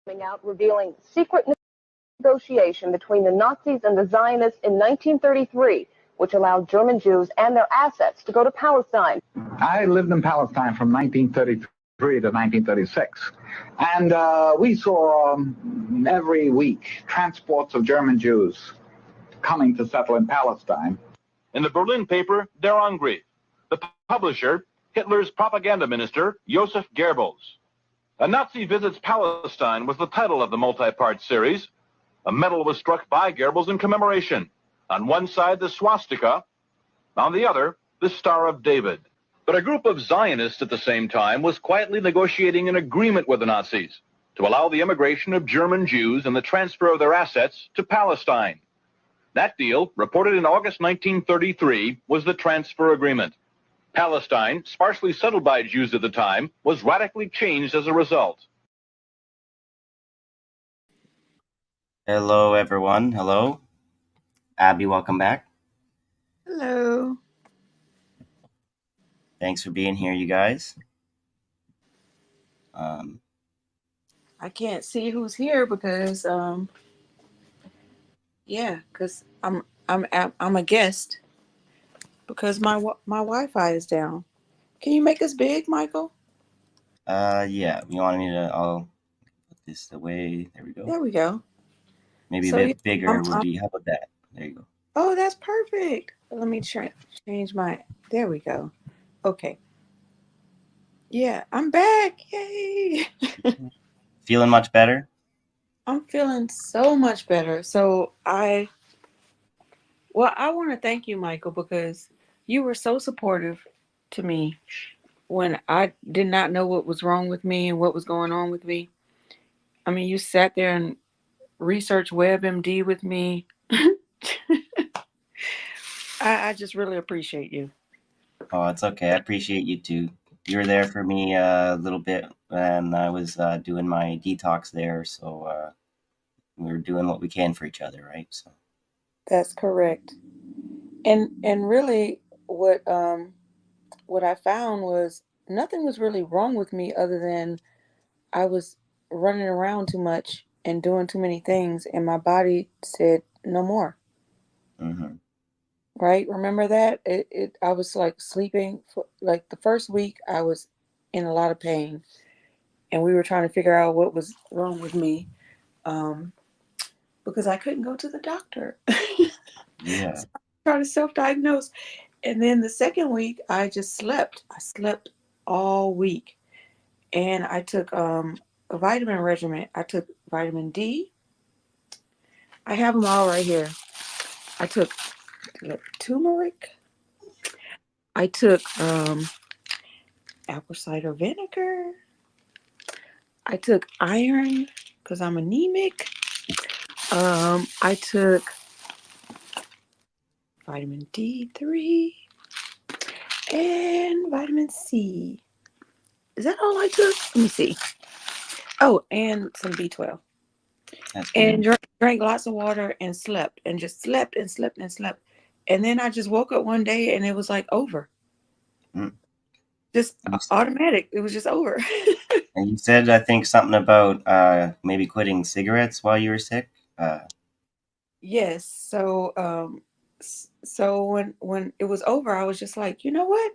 coming out revealing secret negotiation between the Nazis and the Zionists in 1933, which allowed German Jews and their assets to go to Palestine. I lived in Palestine from 1933 to 1936, and we saw every week transports of German Jews coming to settle in Palestine. In the Berlin paper Der Angriff, the publisher, Hitler's propaganda minister, Joseph Goebbels. A Nazi Visits Palestine was the title of the multi-part series. A medal was struck by Goebbels in commemoration. On one side, the swastika. On the other, the Star of David. But a group of Zionists at the same time was quietly negotiating an agreement with the Nazis to allow the immigration of German Jews and the transfer of their assets to Palestine. That deal, reported in August 1933, was the Transfer Agreement. Palestine, sparsely settled by Jews at the time, was radically changed as a result. Hello, everyone. Hello. Abby, welcome back. Hello. Thanks for being here, you guys. I can't see who's here because because I'm a guest because my Wi-Fi is down. Can you make us big, Michael? Yeah, you want me to, I'll put this away. There we go. There we go. Maybe a bit bigger would be, how about that? There you go. Oh, that's perfect. Let me change my, there we go. Okay. Yeah, I'm back. Yay. Feeling much better? I'm feeling so much better. So I want to thank you, Michael, because you were so supportive to me when I did not know what was wrong with me and what was going on with me. I mean, you sat there and researched WebMD with me. I just really appreciate you. Oh, it's okay. I appreciate you too. You were there for me a little bit when I was doing my detox there, so we were doing what we can for each other, right? So that's correct. And really, what I found was nothing was really wrong with me other than I was running around too much and doing too many things, and my body said no more. Mm-hmm. Right? Remember that? I was like sleeping for like the first week. I was in a lot of pain, and we were trying to figure out what was wrong with me, because I couldn't go to the doctor. Yeah. So I tried to self-diagnose, and then the second week I just slept. I slept all week, and I took a vitamin regimen. I took vitamin D. I have them all right here. I took turmeric. I took apple cider vinegar. I took iron because I'm anemic. I took vitamin D3 and vitamin C. Is that all I took? Let me see. Oh, and some B12. And drank lots of water and slept and just slept and slept and slept. And then I just woke up one day and it was like over. Just automatic. It was just over. And you said, I think, something about maybe quitting cigarettes while you were sick. Yes. So when it was over, I was just like, you know what?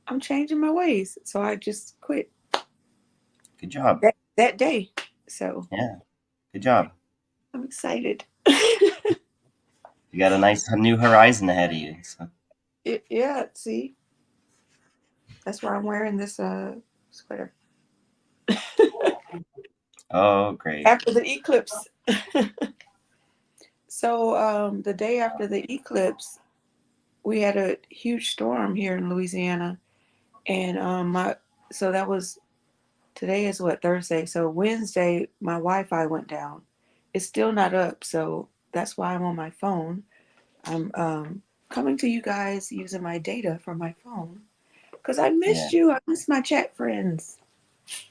I'm changing my ways. So I just quit. Good job. That day. So yeah, good job. I'm excited. You got a new horizon ahead of you. So. Yeah. See, that's why I'm wearing this sweater. Oh, great. After the eclipse. So the day after the eclipse, we had a huge storm here in Louisiana. And so that was, today is what, Thursday. So Wednesday, my Wi-Fi went down. It's still not up. So that's why I'm on my phone. I'm coming to you guys using my data from my phone. Because I missed you. I missed my chat friends.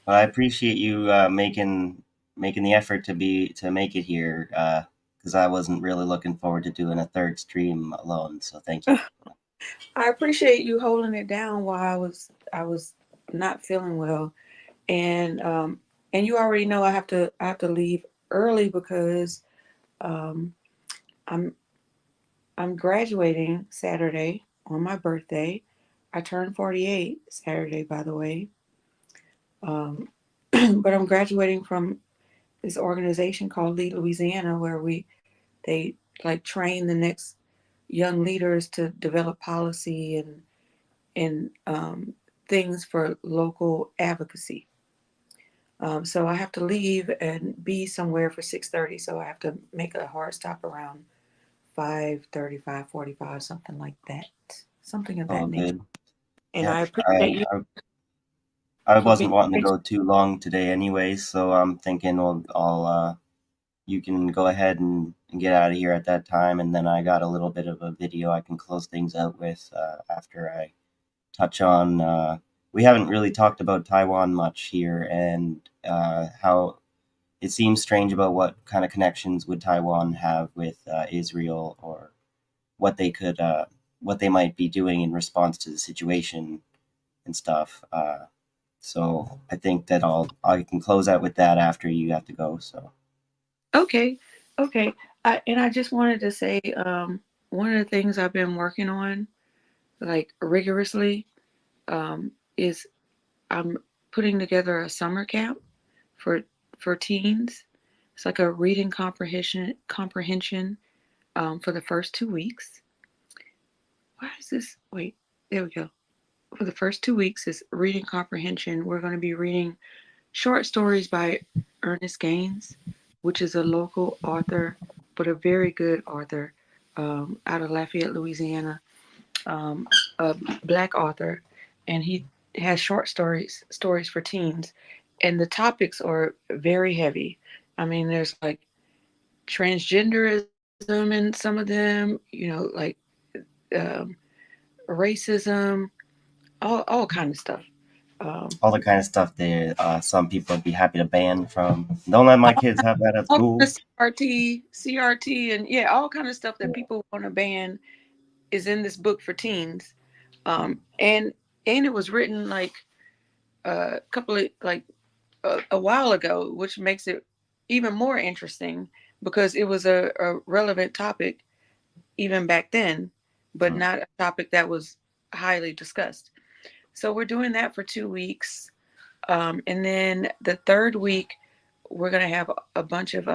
Well, I appreciate you making the effort to make it here, because I wasn't really looking forward to doing a third stream alone. So thank you. I appreciate you holding it down while I was not feeling well, and And you already know I have to leave early because um, I'm graduating Saturday on my birthday. I turned 48 Saturday, by the way. Um, but I'm graduating from this organization called Lead Louisiana, where they like train the next young leaders to develop policy and things for local advocacy. So I have to leave and be somewhere for 6:30. So I have to make a hard stop around 5:30, 5:45, something like that, something of All that nature. good. And Yep. I appreciate you I for being wasn't wanting to patient. go too long today anyway, so I'm thinking I'll you can go ahead and get out of here at that time, and then I got a little bit of a video I can close things out with after I touch on. We haven't really talked about Taiwan much here, and how it seems strange about what kind of connections would Taiwan have with Israel, or what they could, what they might be doing in response to the situation and stuff. So I think that I can close out with that after you have to go. So Okay, okay. I just wanted to say, one of the things I've been working on, like rigorously, is I'm putting together a summer camp for teens. It's like a reading comprehension for the first 2 weeks. Why is this? Wait, there we go. For the first 2 weeks is reading comprehension. We're going to be reading short stories by Ernest Gaines, which is a local author, but a very good author out of Lafayette, Louisiana, a black author, and he has short stories for teens, and the topics are very heavy. I mean, there's like transgenderism in some of them, like um, racism, all kind of stuff. Um, all the kind of stuff that some people would be happy to ban from. Don't let my kids have that at all kind school. of CRT, and yeah, all kind of stuff that people want to ban is in this book for teens. And it was written like a couple of like a while ago, which makes it even more interesting because it was a relevant topic even back then, but Mm. not a topic that was highly discussed. So we're doing that for 2 weeks. And then the third week, we're going to have a bunch of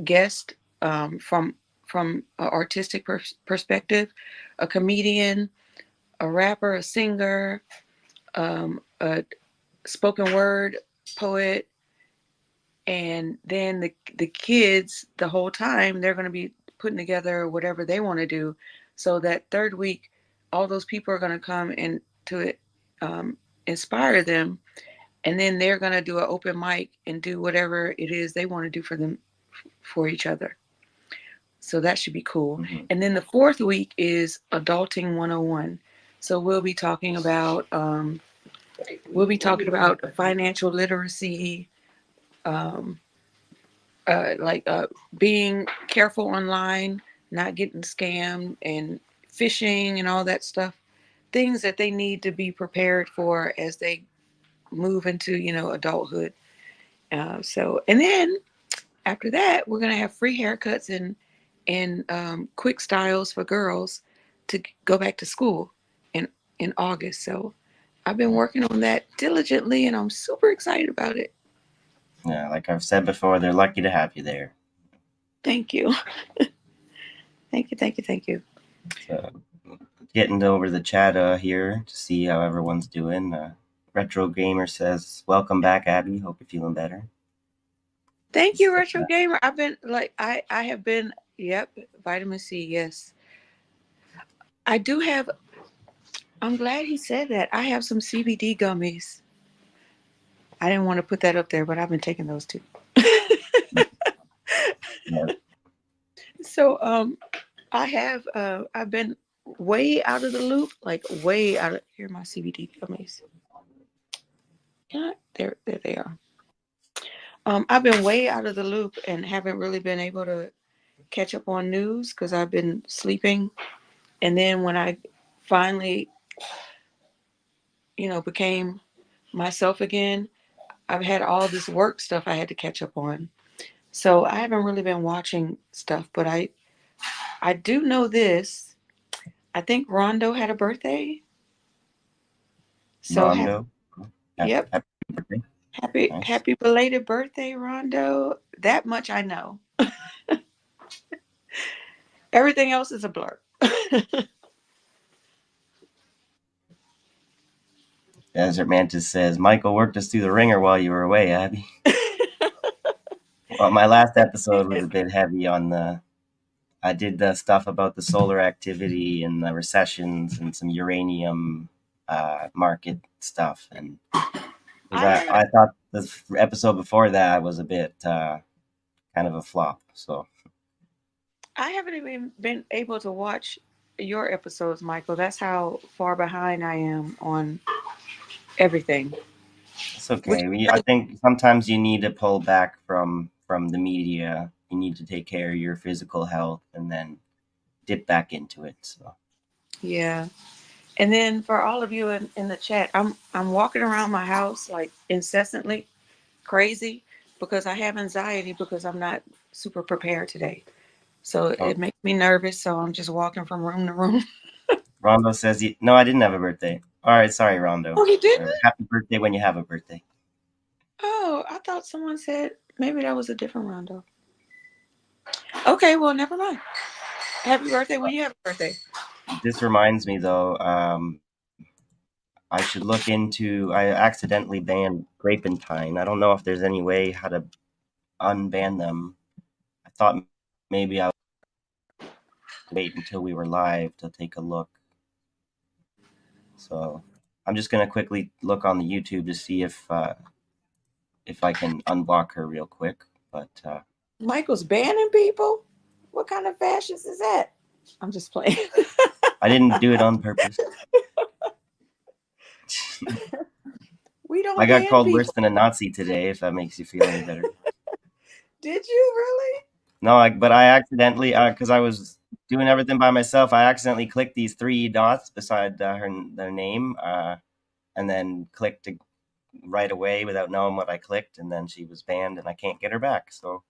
guests from an artistic perspective, a comedian, a rapper, a singer, a spoken word poet, and then the kids the whole time they're going to be putting together whatever they want to do. So that third week, all those people are going to come and to um, inspire them, and then they're going to do an open mic and do whatever it is they want to do for them for each other. So that should be cool. Mhm. And then the fourth week is Adulting 101. So we'll be talking about financial literacy, um, like being careful online, not getting scammed, and phishing and all that stuff. Things that they need to be prepared for as they move into adulthood. And then after that, we're gonna have free haircuts and quick styles for girls to go back to school in August. So I've been working on that diligently, and I'm super excited about it. Yeah, like I've said before, they're lucky to have you there. Thank you, thank you, thank you, thank you. So getting over the chat here to see how everyone's doing. Retro Gamer says, "Welcome back, Abby. Hope you're feeling better." Thank you, Retro Gamer. I've been like I have been. Yep, vitamin C. Yes, I do have. I'm glad he said that. I have some CBD gummies. I didn't want to put that up there, but I've been taking those too. Yeah. So I've been way out of the loop, like way out of here. My CBD gummies. Yeah, there they are. I've been way out of the loop and haven't really been able to catch up on news because I've been sleeping. And then when I finally, became myself again, I've had all this work stuff I had to catch up on. So I haven't really been watching stuff, but I do know this. I think Rondo had a birthday. So Rondo. yep, Happy birthday. happy Nice. happy belated birthday, Rondo. That much I know. Everything else is a blur. Desert Mantis says, Michael worked us through the ringer while you were away, Abby. Well, my last episode was a bit heavy on I did the stuff about the solar activity and the recessions and some uranium market stuff. And I thought the episode before that was a bit kind of a flop. So I haven't even been able to watch your episodes, Michael. That's how far behind I am on everything. it's Which okay. I think sometimes you need to pull back from the media. You need to take care of your physical health and then dip back into it. So yeah. And then for all of you in the chat, I'm walking around my house like incessantly crazy because I have anxiety because I'm not super prepared today. So it makes me nervous. So I'm just walking from room to room. Rondo says, no, I didn't have a birthday. All right, sorry, Rondo. Oh, you didn't? Happy birthday when you have a birthday. Oh, I thought someone said maybe that was a different Rondo. Okay, well, never mind. Happy birthday when you have a birthday. This reminds me, though, I should look into. I accidentally banned Grapentine. I don't know if there's any way how to unban them. I thought maybe I would wait until we were live to take a look. So I'm just gonna quickly look on the YouTube to see if I can unblock her real quick. But Michael's banning people? What kind of fascist is that? I'm just playing. I didn't do it on purpose. We don't I got ban called people. worse than a Nazi today, if that makes you feel any better. Did you really? No, but I accidentally, because I was doing everything by myself, I accidentally clicked these three dots beside their name, and then clicked right away without knowing what I clicked, and then she was banned, and I can't get her back. So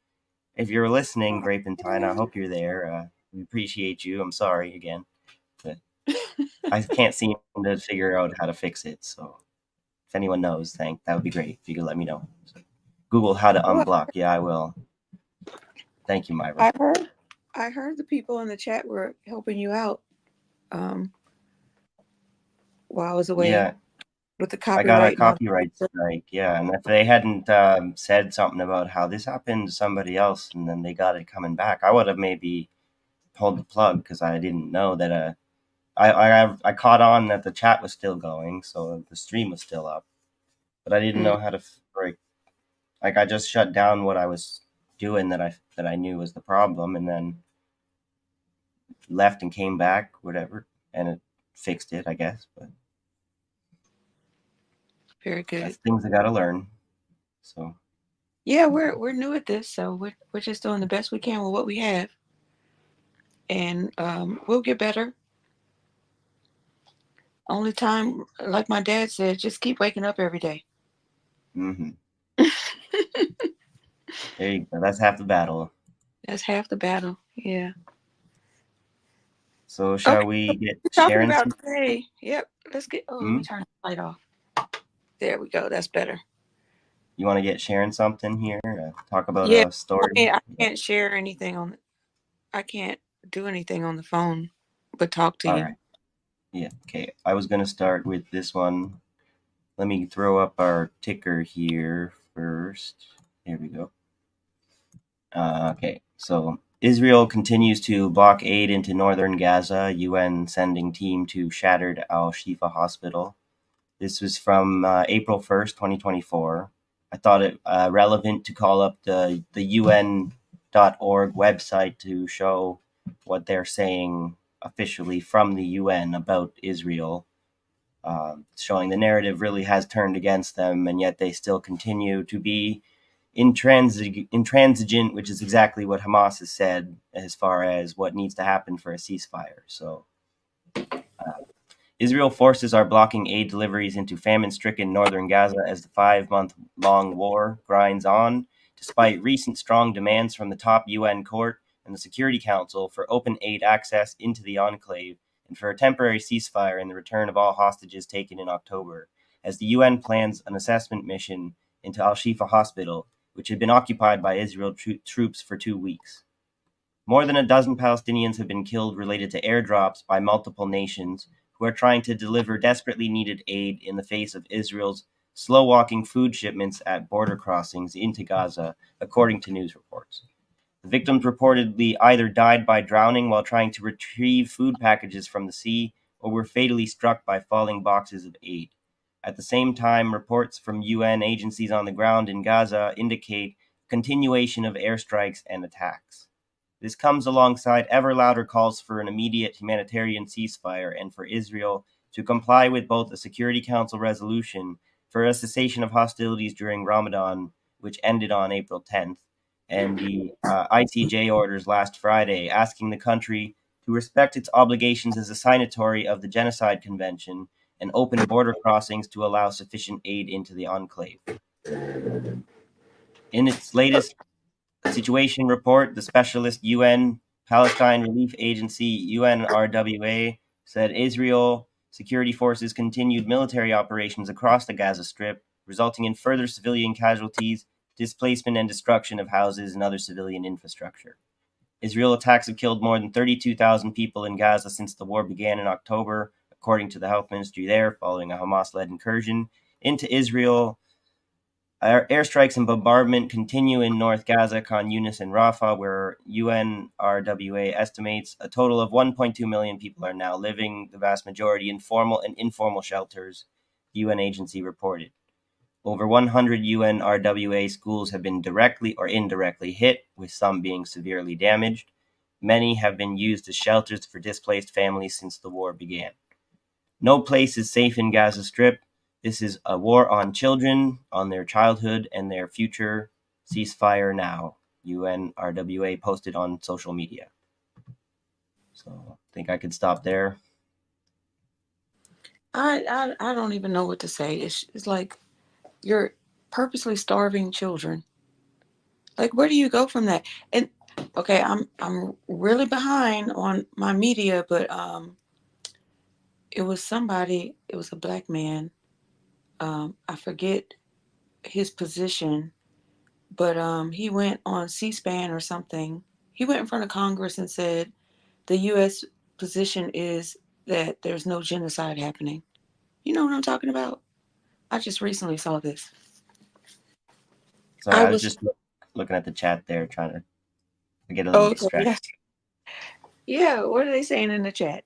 if you're listening, Grapentine, I hope you're there. We appreciate you. I'm sorry again, but I can't seem to figure out how to fix it. So if anyone knows, that would be great if you could let me know. So, Google how to Well, unblock. Yeah, I will. Thank you, Myra. I heard the people in the chat were helping you out while I was away Yeah, with the I got a copyright and all copyright that. strike. Yeah, and if they hadn't said something about how this happened to somebody else, and then they got it coming back, I would have maybe pulled the plug because I didn't know that. I caught on that the chat was still going, so the stream was still up, but I didn't know how to break. Like I just shut down what I was doing that I knew was the problem, and then left and came back, whatever, and it fixed it, I guess. But Very good. that's things I got to learn. So yeah, we're new at this, so we're just doing the best we can with what we have, and we'll get better. Only time, like my dad said, just keep waking up every day. mm-hmm. There you go. That's half the battle. That's half the battle. Yeah. So shall Okay. we get Talking Sharon? about today. Yep. Let's get. Oh, let me turn the light off. There we go. That's better. You want to get Sharon something here? Talk about Yeah. a story. I can't share anything on. I can't do anything on the phone, but talk to All you. right. Yeah. Okay. I was gonna start with this one. Let me throw up our ticker here first. Here we go. Okay. So Israel continues to block aid into northern Gaza. UN sending team to shattered Al Shifa hospital. This was from April 1st, 2024. I thought it relevant to call up the UN.org website to show what they're saying officially from the UN about Israel, showing the narrative really has turned against them, and yet they still continue to be intransigent, which is exactly what Hamas has said as far as what needs to happen for a ceasefire. So Israel forces are blocking aid deliveries into famine-stricken northern Gaza as the 5-month long war grinds on, despite recent strong demands from the top UN court and the Security Council for open aid access into the enclave and for a temporary ceasefire and the return of all hostages taken in October, as the UN plans an assessment mission into Al-Shifa Hospital, which had been occupied by Israel troops for 2 weeks. More than a dozen Palestinians have been killed related to airdrops by multiple nations who are trying to deliver desperately needed aid in the face of Israel's slow-walking food shipments at border crossings into Gaza, according to news reports. The victims reportedly either died by drowning while trying to retrieve food packages from the sea or were fatally struck by falling boxes of aid. At the same time, reports from UN agencies on the ground in Gaza indicate continuation of airstrikes and attacks. This comes alongside ever louder calls for an immediate humanitarian ceasefire and for Israel to comply with both a Security Council resolution for a cessation of hostilities during Ramadan, which ended on April 10th, and the ICJ orders last Friday, asking the country to respect its obligations as a signatory of the Genocide Convention and open border crossings to allow sufficient aid into the enclave. In its latest situation report, the specialist UN Palestine Relief Agency, UNRWA, said Israel security forces continued military operations across the Gaza Strip, resulting in further civilian casualties, displacement, and destruction of houses and other civilian infrastructure. Israel attacks have killed more than 32,000 people in Gaza since the war began in October, according to the health ministry there, following a Hamas-led incursion into Israel. Airstrikes and bombardment continue in North Gaza, Khan Yunis, and Rafah, where UNRWA estimates a total of 1.2 million people are now living, the vast majority in formal and informal shelters, the UN agency reported. Over 100 UNRWA schools have been directly or indirectly hit, with some being severely damaged. Many have been used as shelters for displaced families since the war began. No place is safe in Gaza Strip. This is a war on children, on their childhood and their future. Ceasefire now. UNRWA posted on social media. So I think I could stop there. I don't even know what to say. It's like you're purposely starving children. Like, where do you go from that? And okay, I'm really behind on my media, but it was somebody. It was a black man. I forget his position, but he went on C-SPAN or something. He went in front of Congress and said the U.S. position is that there's no genocide happening. You know what I'm talking about? I just recently saw this. Sorry, I was just looking at the chat there, trying to get a little distracted. Yeah, what are they saying in the chat?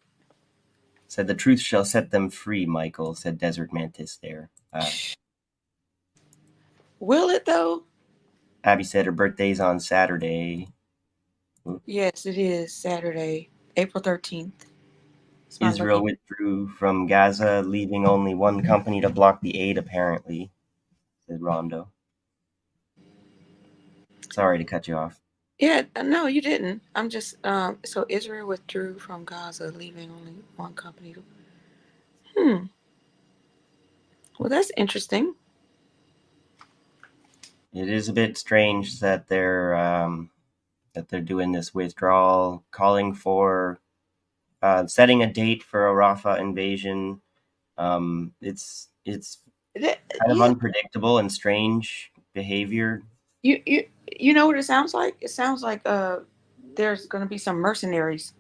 Said the truth shall set them free, Michael, said Desert Mantis there. Will it though? Abby said her birthday's on Saturday. Yes, it is Saturday, April 13th. Israel withdrew from Gaza, leaving only one company to block the aid, apparently, said Rondo. Sorry to cut you off. Yeah, no, you didn't. I'm just, so Israel withdrew from Gaza, leaving only one company to... Well, that's interesting. It is a bit strange that they're doing this withdrawal, calling for setting a date for a Rafah invasion. It's kind of unpredictable and strange behavior. You know what it sounds like? It sounds like there's going to be some mercenaries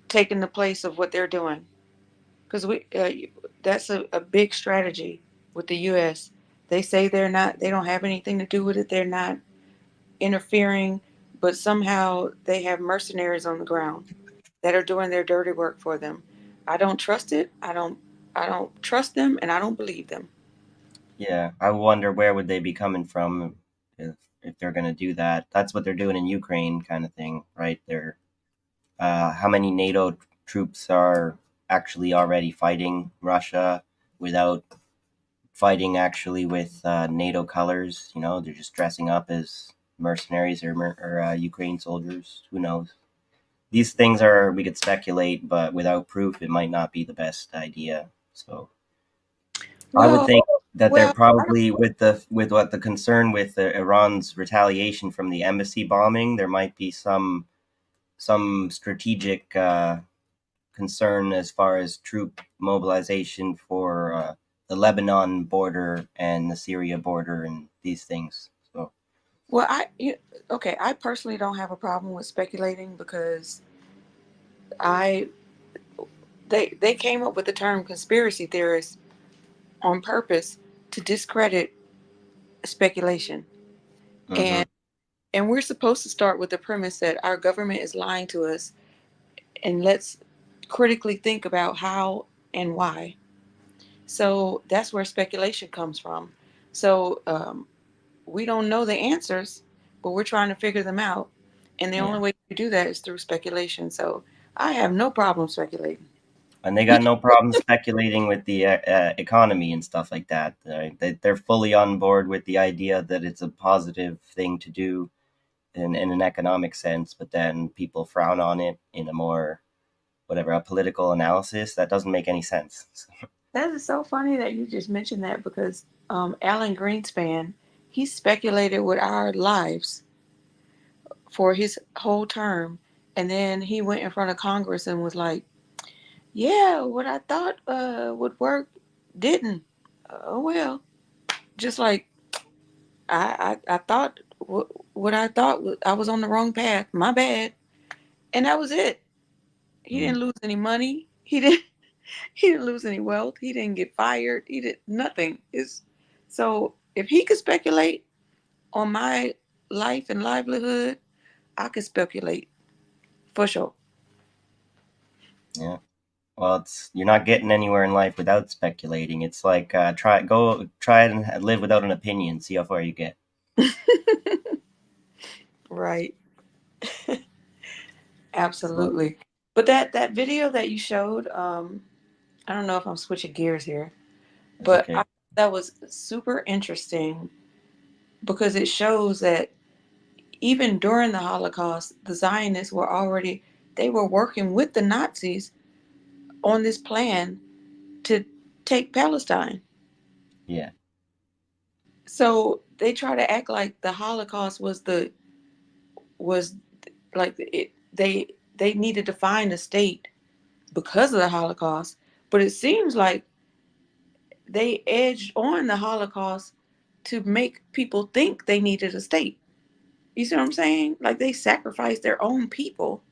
taking the place of what they're doing, because that's a big strategy with the U.S. They say they don't have anything to do with it. They're not interfering, but somehow they have mercenaries on the ground that are doing their dirty work for them. I don't trust it. I don't trust them, and I don't believe them. Yeah, I wonder where would they be coming from if they're going to do that. That's what they're doing in Ukraine, kind of thing, right? They're how many NATO troops are actually already fighting Russia without fighting actually with NATO colors? You know, they're just dressing up as mercenaries or Ukraine soldiers. Who knows? These things we could speculate, but without proof, it might not be the best idea. So I would think that they're Well, probably with what the concern with Iran's retaliation from the embassy bombing, there might be some strategic concern as far as troop mobilization for the Lebanon border and the Syria border and these things. So well, okay. I personally don't have a problem with speculating because I they came up with the term conspiracy theorist on purpose to discredit speculation, hmm and and we're supposed to start with the premise that our government is lying to us, and let's critically think about how and why. So that's where speculation comes from. So we don't know the answers, but we're trying to figure them out. And the only yeah, way to do that is through speculation. So I have no problem speculating. and they got no problem speculating with the economy and stuff like that. They're fully on board with the idea that it's a positive thing to do in an economic sense, but then people frown on it in a more whatever a political analysis that doesn't make any sense. That is so funny that you just mentioned that because Alan Greenspan, he speculated with our lives for his whole term. And then he went in front of Congress and was like, yeah, what I thought would work didn't. Oh, well, just like I thought what I thought I was on the wrong path. My bad. And that was it. He Mm. didn't lose any money. He didn't lose any wealth. He didn't get fired. He did nothing. It's so if he could speculate on my life and livelihood, I could speculate for sure. Yeah. Well, it's you're not getting anywhere in life without speculating. It's like try it and live without an opinion. See how far you get. Right. So Absolutely. But that video that you showed, I don't know if I'm switching gears here, it's but okay. that was super interesting because it shows that even during the Holocaust, the Zionists were already they were working with the Nazis on this plan to take Palestine. Yeah. So they try to act like the Holocaust was like it they needed to find a state because of the Holocaust, but it seems like they edged on the Holocaust to make people think they needed a state. You see what I'm saying? Like they sacrificed their own people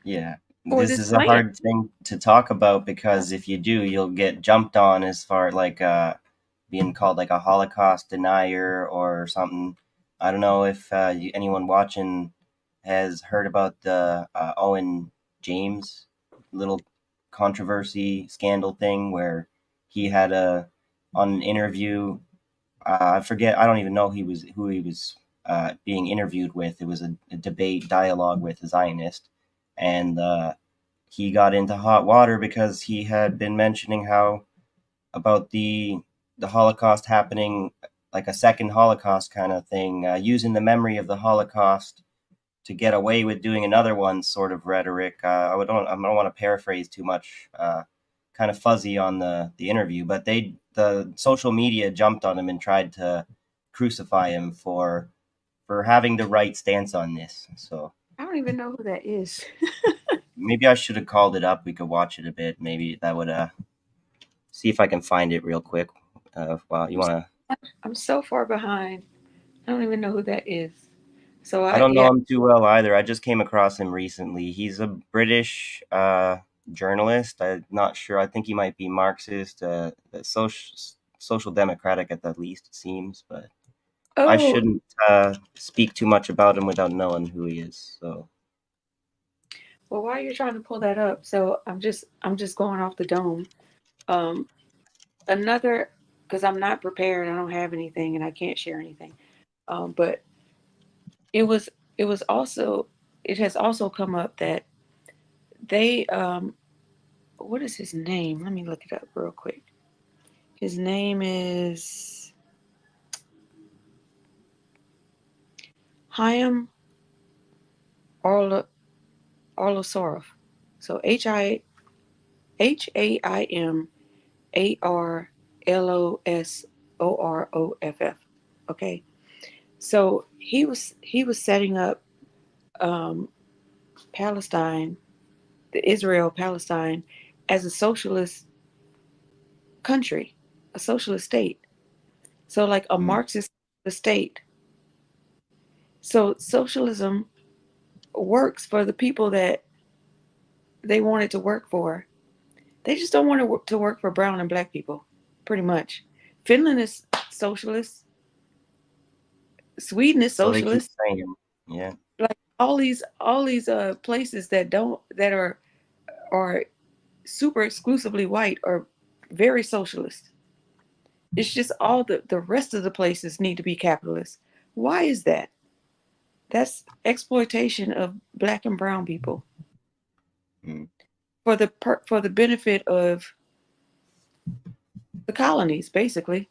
Yeah, for this this is a plan. hard thing to talk about because if you do, you'll get jumped on as far like being called like a Holocaust denier or something. I don't know if anyone watching has heard about the Owen James little controversy scandal thing where he had a on an interview. I forget. I don't even know who he was being interviewed with. It was a debate dialogue with a Zionist, and he got into hot water because he had been mentioning how about the Holocaust happening, like a second Holocaust kind of thing, using the memory of the Holocaust to get away with doing another one, sort of rhetoric. I don't want to paraphrase too much. Kind of fuzzy on the interview, but the social media jumped on him and tried to crucify him for having the right stance on this. So I don't even know who that is. maybe I should have called it up. We could watch it a bit. Maybe that would see if I can find it real quick. Well, you want to? I'm so far behind. I don't even know who that is. So I I don't yeah. know him too well either. I just came across him recently. He's a British journalist. I'm not sure. I think he might be Marxist, social democratic at the least, it seems. But I Oh, shouldn't speak too much about him without knowing who he is. So well, while you're trying to pull that up, so I'm just going off the dome. Um, another because I'm not prepared. I don't have anything, and I can't share anything. But it was it was also it has also come up that they what is his name? Let me look it up real quick. His name is Chaim Arlo Arlosorov. So Haim Arlosorov. Oroff. Okay, so he was setting up Palestine, the Israel Palestine, as a socialist country, a socialist state. So like a Marxist state. So socialism works for the people that they want it to work for. They just don't want it to work for brown and black people, pretty much. Finland is socialist. Sweden is So they keep socialist. saying, yeah. Like all these places that are super exclusively white are very socialist. It's just all the rest of the places need to be capitalist. Why is that? That's exploitation of black and brown people for the benefit of the colonies, basically.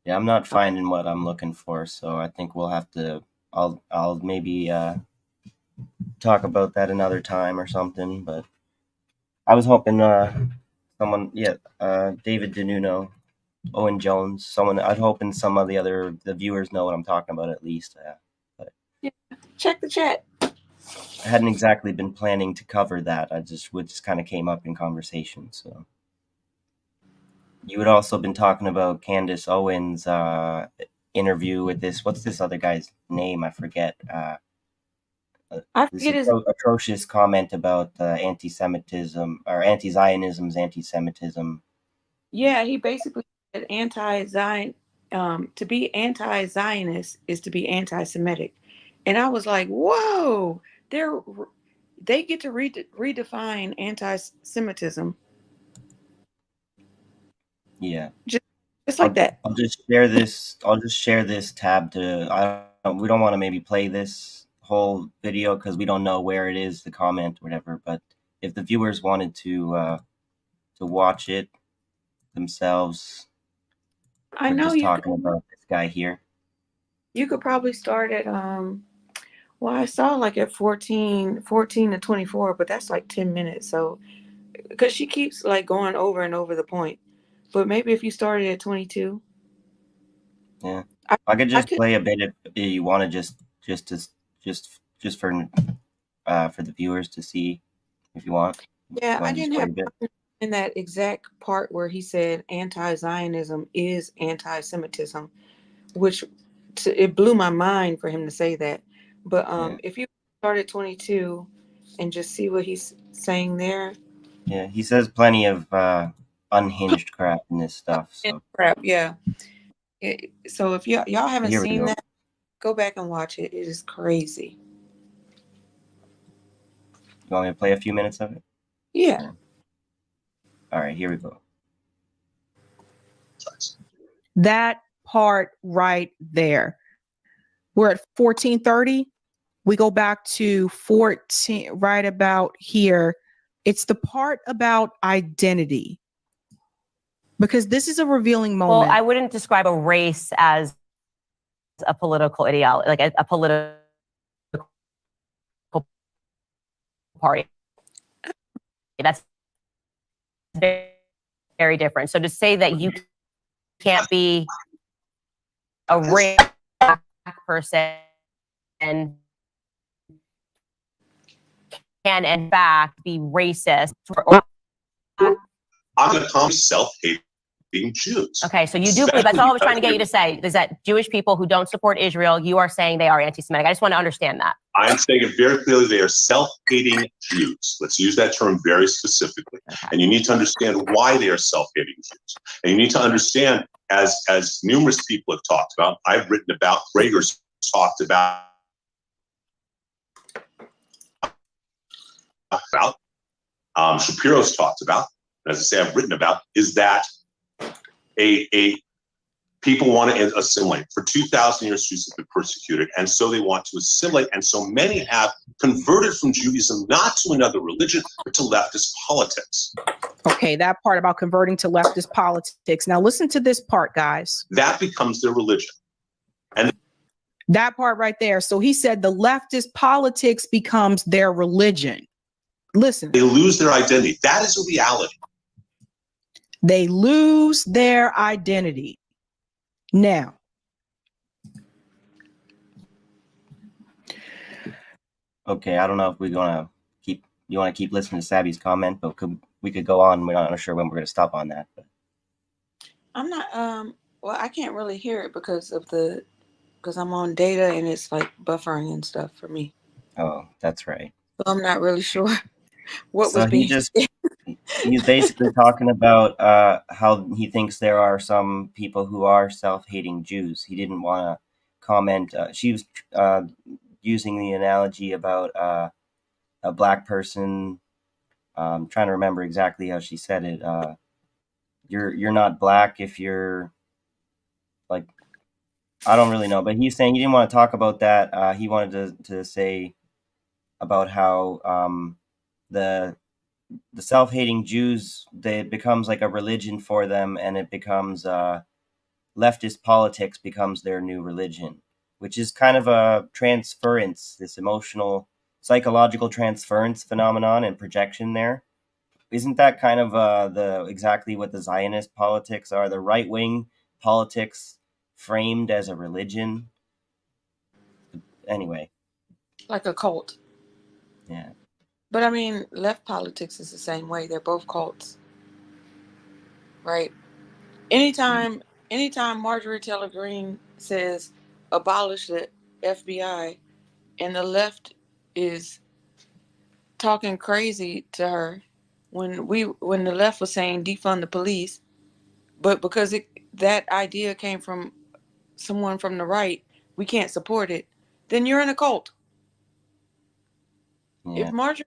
Yeah, I'm not finding what I'm looking for, so I think we'll have to. I'll maybe talk about that another time or something. But I was hoping someone, David DeNuno, Owen Jones, someone. I'd hoping some of the viewers know what I'm talking about at least. But Yeah, check the chat. I hadn't exactly been planning to cover that. I just kind of came up in conversation. So you had also been talking about Candace Owens' interview with what's this other guy's name? I forget. I This forget his. atrocious comment about anti-Semitism or anti-Zionism's anti-Semitism. Yeah, he basically said anti-Zion. To be anti-Zionist is to be anti-Semitic, and I was like, whoa! They get to redefine anti-Semitism. Yeah, Just like that. I'll just share this. I'll just share this tab to. We don't want to maybe play this whole video because we don't know where it is, the comment, or whatever. But if the viewers wanted to watch it themselves, I we're know just talking about this guy here. you could probably start at well, I saw like at 14 to 24, but that's like 10 minutes. So because she keeps like going over and over the point. But maybe if you started at 22. Yeah, I could just play a bit if you want to just for the viewers to see if you want. Yeah, I Just didn't play have a bit. in that exact part where he said anti-Zionism is anti-Semitism, which it blew my mind for him to say that. But if you start at 22 and just see what he's saying there. Yeah, he says plenty of unhinged crap in this stuff. So crap, yeah. So if y'all haven't here we seen go. that, go back and watch it. It is crazy. You want me to play a few minutes of it? Yeah. All right, here we go. That part right there. We're at 1430. We go back to 14, right about here. It's the part about identity. Because this is a revealing moment. Well, I wouldn't describe a race as a political ideology, like a political party. That's very, very different. So to say that you can't be a race person and can in fact be racist or I'm going to call self-hating Jews. okay, so you do believe, that's all I was trying to get you to say, is that Jewish people who don't support Israel, you are saying they are anti-Semitic. I just want to understand that. I'm saying it very clearly, they are self-hating Jews. Let's use that term very specifically. Okay. And you need to understand why they are self-hating Jews. And you need to understand, as numerous people have talked about, I've written about, Gregor's talked about Shapiro's talked about, and as I say, I've written about, is that people want to assimilate. For 2,000 years, Jews have been persecuted, and so they want to assimilate. And so many have converted from Judaism, not to another religion, but to leftist politics. Okay, that part about converting to leftist politics. Now listen to this part, guys. That becomes their religion. And that part right there. So he said the leftist politics becomes their religion. Listen. They lose their identity. That is a reality. They lose their identity. Now, Okay, I don't know if we're gonna keep. You want to keep listening to Sabby's comment, but we could go on. We're not sure when we're gonna stop on that. But. I'm not. Well, I can't really hear it because I'm on data and it's like buffering and stuff for me. Oh, that's right. So I'm not really sure what was So being said. he's basically talking about how he thinks there are some people who are self-hating Jews. He didn't want to comment. She was using the analogy about a black person. Trying to remember exactly how she said it. You're not black if you're like, I don't really know, but he's saying he didn't want to talk about that. He wanted to say about how the self-hating Jews, it becomes like a religion for them, and it becomes leftist politics becomes their new religion, which is kind of a transference, this emotional, psychological transference phenomenon and projection there. Isn't that kind of the exactly what the Zionist politics are? The right-wing politics framed as a religion. Anyway. Like a cult. Yeah. But I mean, left politics is the same way. They're both cults, right? Anytime Marjorie Taylor Greene says abolish the FBI, and the left is talking crazy to her, when the left was saying defund the police, but because that idea came from someone from the right, we can't support it, then you're in a cult. Yeah. If Marjorie,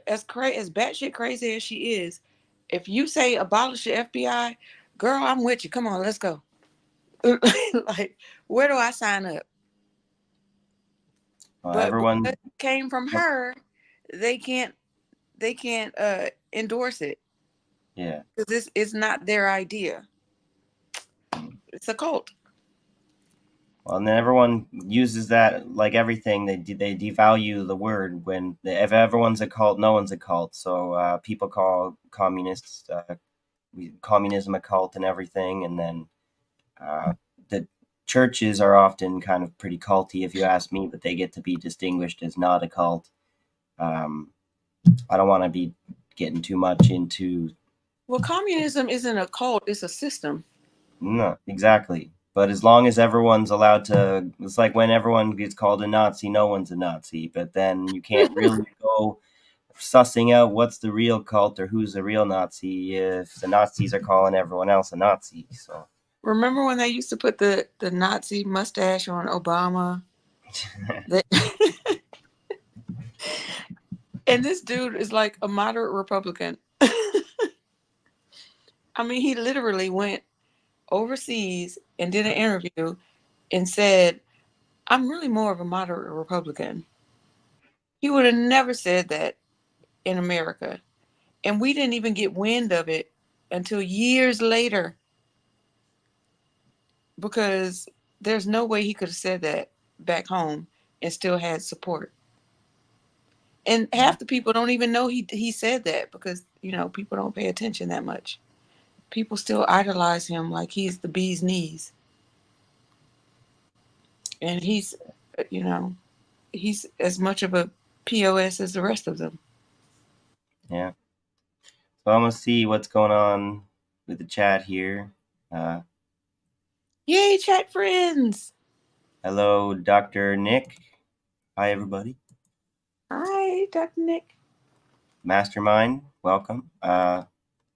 as batshit crazy as she is, if you say abolish the FBI, girl, I'm with you. Come on, let's go. Like, where do I sign up? Well, But everyone because it came from her, they can't endorse it. Yeah. Because this is not their idea. It's a cult. Well, and then everyone uses that like everything. They devalue the word when if everyone's a cult, no one's a cult. So people call communists communism a cult and everything, and then the churches are often kind of pretty culty, if you ask me, but they get to be distinguished as not a cult. I don't want to be getting too much into. Well, communism isn't a cult; it's a system. No, exactly. But as long as everyone's allowed to, it's like when everyone gets called a Nazi, no one's a Nazi. But then you can't really go sussing out what's the real cult or who's the real Nazi if the Nazis are calling everyone else a Nazi. So remember when they used to put the Nazi mustache on Obama? And this dude is like a moderate Republican. I mean, he literally went overseas and did an interview and said, I'm really more of a moderate Republican. He would have never said that in America. And we didn't even get wind of it until years later, because there's no way he could have said that back home and still had support. And half the people don't even know he said that, because, people don't pay attention that much. People still idolize him like he's the bee's knees. And he's as much of a POS as the rest of them. Yeah. So I'm going to see what's going on with the chat here. Yay, chat friends. Hello, Dr. Nick. Hi, everybody. Hi, Dr. Nick. Mastermind, welcome. Hi,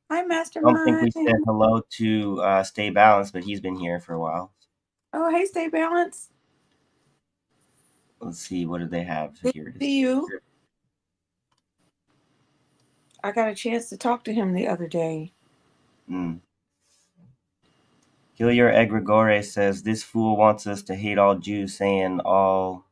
I Mastermind. don't think we said hello to Stay Balanced, but he's been here for a while. Oh, hey, Stay Balanced. Let's see, what do they have Good here? to see you. I got a chance to talk to him the other day. Hillier Egregore says, this fool wants us to hate all Jews, saying all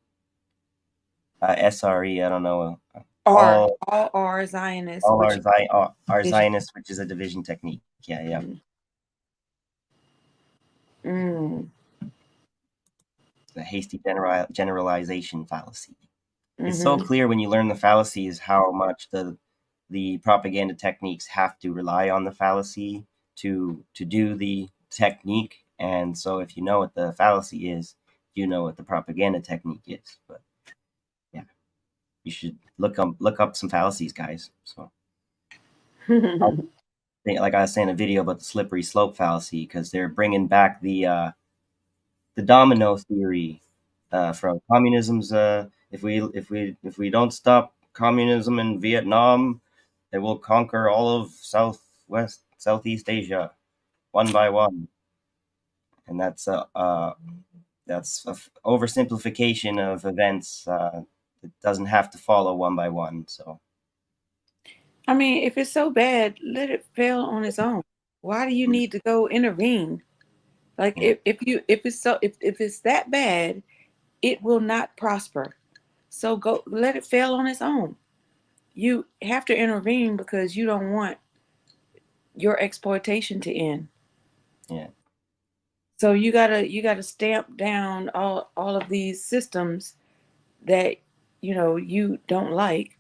SRE, I don't know. All are Zionists. All are Zionists, which is a division technique. Yeah. The hasty generalization fallacy. It's so clear when you learn the fallacies how much the propaganda techniques have to rely on the fallacy to do the technique. And so if you know what the fallacy is, you know what the propaganda technique is. But yeah, you should look up some fallacies, guys. So like I was saying, a video about the slippery slope fallacy, because they're bringing back the domino theory from communism's. If we don't stop communism in Vietnam, it will conquer all of Southeast Asia, one by one. And that's oversimplification of events. It doesn't have to follow one by one. So I mean, if it's so bad, let it fail on its own. Why do you need to go intervene? Like if it's that bad, it will not prosper. So go let it fail on its own. You have to intervene because you don't want your exploitation to end. yeah, So you gotta stamp down all of these systems that you don't like,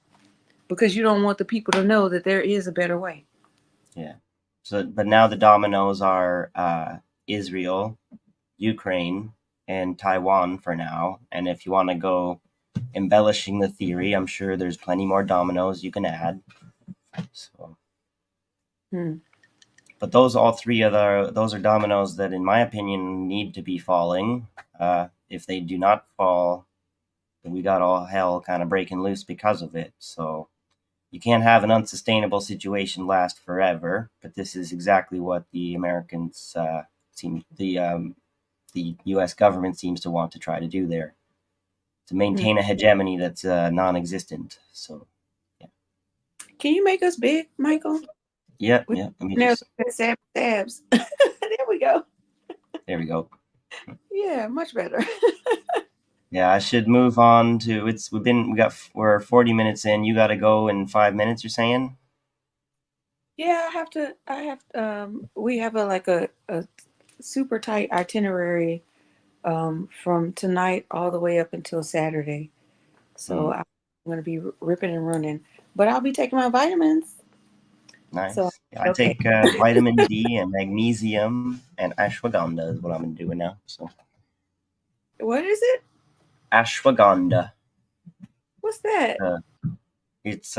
because you don't want the people to know that there is a better way. yeah. So, but now the dominoes are Israel, Ukraine, and Taiwan for now. And if you want to go embellishing the theory, I'm sure there's plenty more dominoes you can add. So, but those are dominoes that, in my opinion, need to be falling. If they do not fall, then we got all hell kind of breaking loose because of it. So you can't have an unsustainable situation last forever. But this is exactly what the Americans the U.S. government seems to want to try to do there, to maintain a hegemony that's non-existent. So, yeah. Can you make us big, Michael? Yeah. Let me just stabs. There we go. There we go. Yeah, much better. Yeah, I should move on to we're 40 minutes in. You got to go in 5 minutes, you're saying? Yeah, we have a super tight itinerary from tonight all the way up until Saturday. So I'm going to be ripping and running, but I'll be taking my vitamins. Nice. So, yeah, I take vitamin D and magnesium and ashwagandha is what I'm doing now. So what is it? Ashwagandha. What's that? It's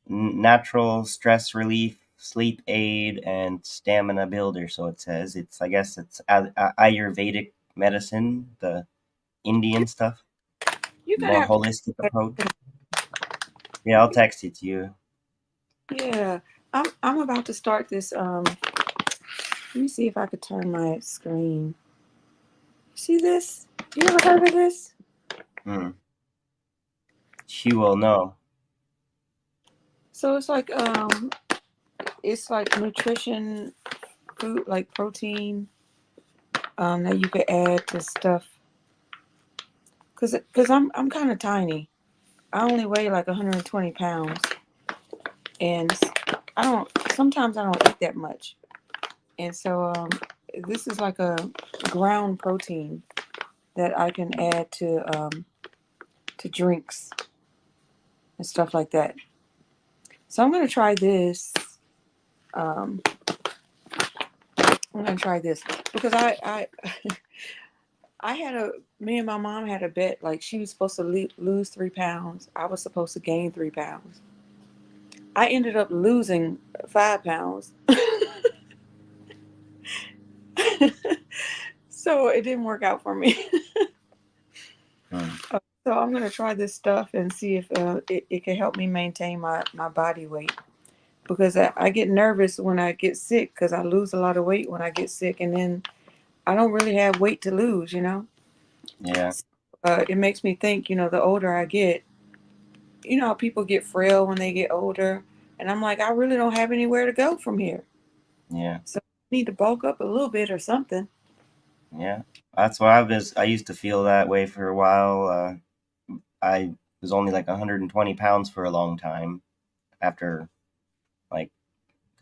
natural stress relief, sleep aid, and stamina builder. So it says I guess it's Ayurvedic medicine, the Indian stuff. More holistic approach. Yeah, I'll text it to you. Yeah, I'm about to start this. Let me see if I could turn my screen. See this? You ever heard of this? She will know. So it's like nutrition food, like protein that you could add to stuff. Cause I'm kind of tiny. I only weigh like 120 pounds, and sometimes I don't eat that much, and so this is like a ground protein that I can add to drinks and stuff like that. So I'm gonna try this. I'm gonna try this because I me and my mom had a bet, like she was supposed to lose 3 pounds. I was supposed to gain 3 pounds. I ended up losing 5 pounds. So it didn't work out for me. So I'm going to try this stuff and see if it can help me maintain my body weight. Because I get nervous when I get sick, because I lose a lot of weight when I get sick, and then I don't really have weight to lose, Yeah. So, it makes me think, the older I get, how people get frail when they get older. And I'm like, I really don't have anywhere to go from here. Yeah. So I need to bulk up a little bit or something. Yeah. That's why I used to feel that way for a while. I was only like 120 pounds for a long time after like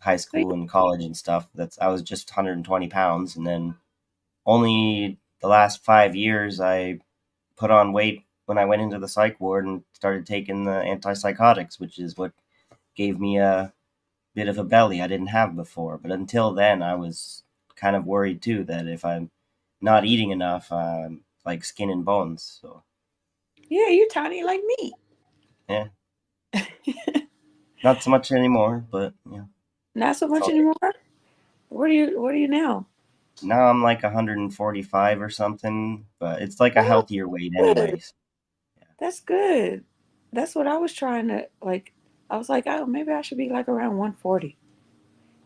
high school and college and stuff. I was just 120 pounds. And then only the last 5 years I put on weight when I went into the psych ward and started taking the antipsychotics, which is what gave me bit of a belly I didn't have before. But until then, I was kind of worried too that if I'm not eating enough, I'm like skin and bones. So Yeah, you're tiny like me. yeah, not so much anymore, but yeah. Not so much anymore. What are you now? Now I'm like 145 or something, but it's like a Oh, healthier weight good. anyways. That's good. That's what I was trying to like. I was like, oh, maybe I should be like around 140.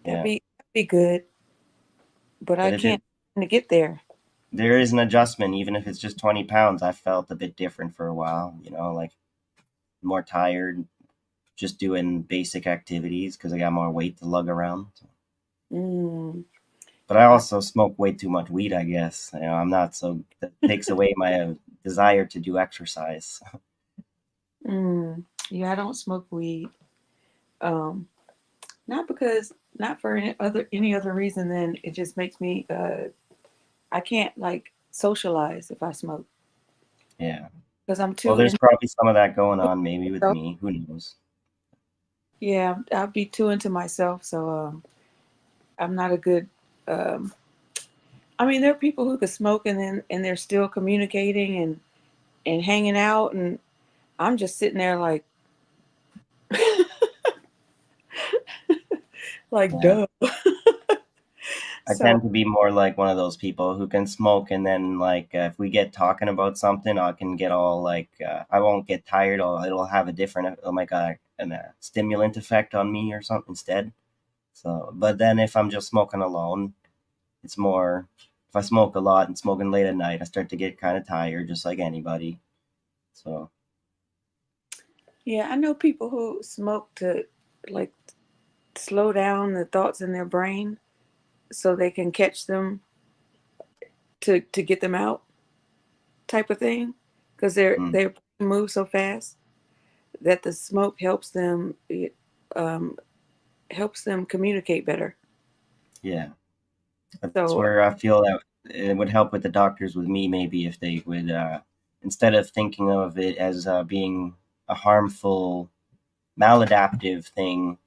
Yeah. That'd be good. But I But if can't it to get there. there is an adjustment, even if it's just 20 pounds, I felt a bit different for a while, you know, like more tired, just doing basic activities because I got more weight to lug around. Mm, But I I, also smoke way too much weed, I guess. You know, I'm not so that takes away my desire to do exercise. yeah, I don't smoke weed. Um, not because, not for any other reason than it just makes me. I can't like socialize if I smoke Yeah. because I'm Well, too there's in. probably some of that going on maybe with me. Who knows? Yeah, I'll be too into myself. So I'm not a good. Um, I mean, there are people who could smoke and they're still communicating and hanging out, and I'm just sitting there like like Yeah. duh. I So tend to be more like one of those people who can smoke, and then like if we get talking about something, I can get all like I won't get tired, or it'll have a different like a stimulant effect on me or something instead. So, but then if I'm just smoking alone, it's more if I smoke a lot and smoking late at night, I start to get kind of tired, just like anybody. So yeah, I know people who smoke to like slow down the thoughts in their brain so they can catch them to get them out type of thing because mm, they move so fast that the smoke helps them um, helps them communicate better. yeah, that's So where I feel that it would help with the doctors with me maybe if they would instead of thinking of it as being a harmful maladaptive thing,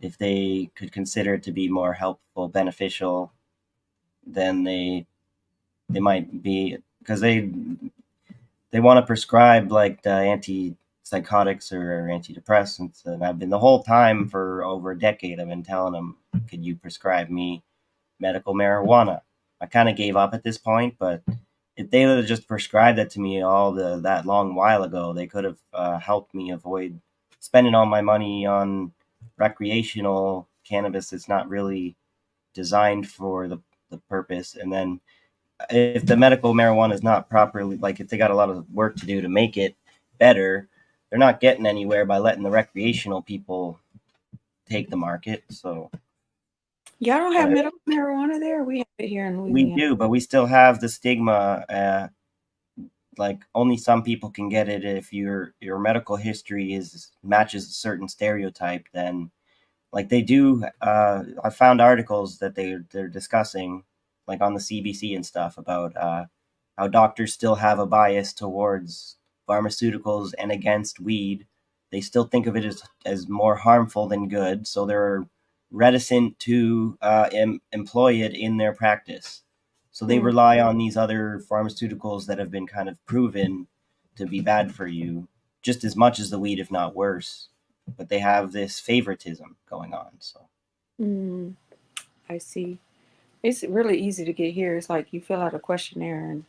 if they could consider it to be more helpful, beneficial, then they might be because they want to prescribe like the antipsychotics or antidepressants, and I've been the whole time for over a decade. I've been telling them, "Could you prescribe me medical marijuana?" I kind of gave up at this point, but if they would have just prescribed that to me that long while ago, they could have helped me avoid spending all my money on recreational cannabis that's not really designed for the purpose. And then if the medical marijuana is not properly, like if they got a lot of work to do to make it better, they're not getting anywhere by letting the recreational people take the market. So y'all don't have but medical marijuana there. We have it here in we Louisiana. do, but we still have the stigma. Like only some people can get it if your medical history is matches a certain stereotype. Then like they do. I found articles that they're discussing, like on the CBC and stuff, about how doctors still have a bias towards pharmaceuticals and against weed. They still think of it as more harmful than good, so they're reticent to employ it in their practice. So they Mm, rely on these other pharmaceuticals that have been kind of proven to be bad for you just as much as the weed, if not worse. But they have this favoritism going on. So mm, I see. It's really easy to get here. It's like you fill out a questionnaire and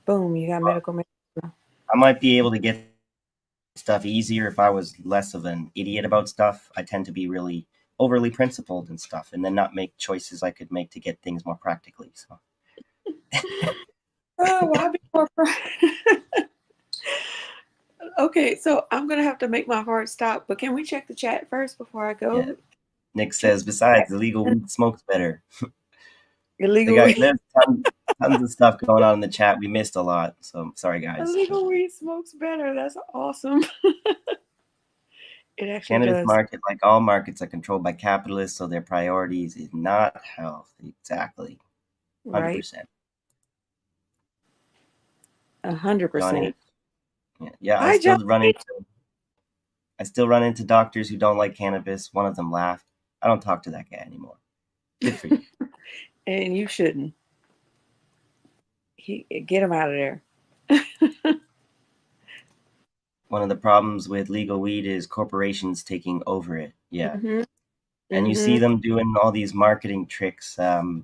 boom, you got medical marijuana. I might be able to get stuff easier if I was less of an idiot about stuff. I tend to be really overly principled and stuff, and then not make choices I could make to get things more practically. So Oh, well, I'll be more. Okay, so I'm gonna have to make my hard stop, but can we check the chat first before I yeah, go? Nick Check says besides illegal weed smokes better. They illegal got weed. there's tons of stuff going on in the chat. We missed a lot, so sorry guys. Illegal weed smokes better. That's awesome. It actually Cannabis does. market, like all markets, are controlled by capitalists, so their priorities is not health. Exactly, hundred Right. percent. Johnny, 100%. yeah, I Hi, still Johnny. run into I still run into doctors who don't like cannabis. One of them laughed. I don't talk to that guy anymore. Good for you. And you shouldn't. Get him out of there. One of the problems with legal weed is corporations taking over it. Yeah. Mm-hmm. And you see them doing all these marketing tricks,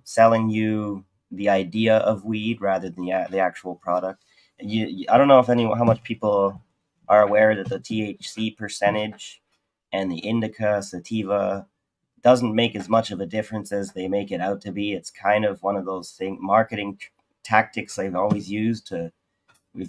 selling you the idea of weed rather than the actual product. I don't know if how much people are aware that the THC percentage and the indica, sativa doesn't make as much of a difference as they make it out to be. It's kind of one of those marketing tactics they've always used to,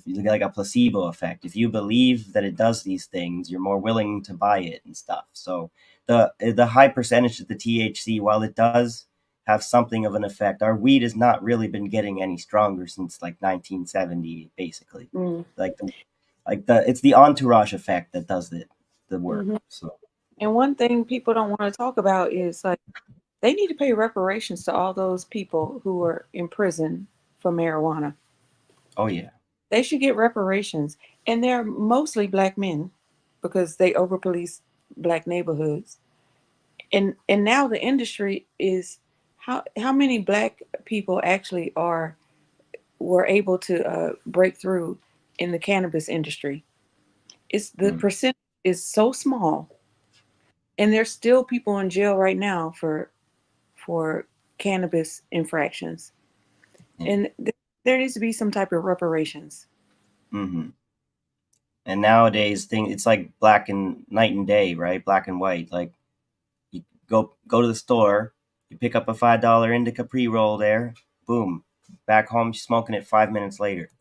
like a placebo effect. If you believe that it does these things, you're more willing to buy it and stuff. So the high percentage of the THC, while it does have something of an effect, our weed has not really been getting any stronger since like 1970, basically. It's the entourage effect that does the work. Mm-hmm. So. And one thing people don't want to talk about is like they need to pay reparations to all those people who are in prison for marijuana. Oh yeah. They should get reparations, and they're mostly black men because they overpolice black neighborhoods. And now the industry is how many black people actually were able to break through in the cannabis industry. It's the percent is so small, and there's still people in jail right now for cannabis infractions. Yeah. And there needs to be some type of reparations. Mm-hmm. And nowadays, it's like night and day, right? Black and white. Like you go to the store, you pick up a $5 indica pre-roll there, boom, back home, you're smoking it 5 minutes later.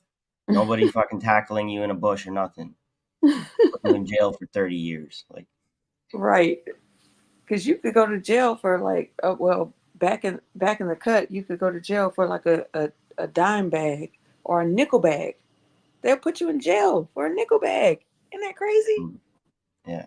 Nobody fucking tackling you in a bush or nothing. Put you in jail for 30 years. Like, Right. Because you could go to jail for like, back in the cut, you could go to jail for like a dime bag or a nickel bag. They'll put you in jail for a nickel bag. Isn't that crazy? yeah.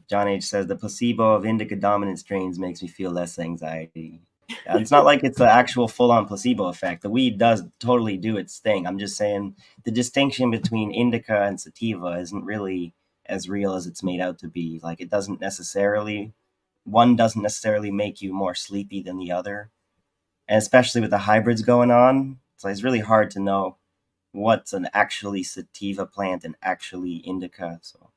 John H. says the placebo of indica dominant strains makes me feel less anxiety. It's not like it's the actual full-on placebo effect. The weed does totally do its thing. I'm just saying the distinction between indica and sativa isn't really as real as it's made out to be. Like one doesn't necessarily make you more sleepy than the other. And especially with the hybrids going on, so it's really hard to know what's an actually sativa plant and actually indica. So,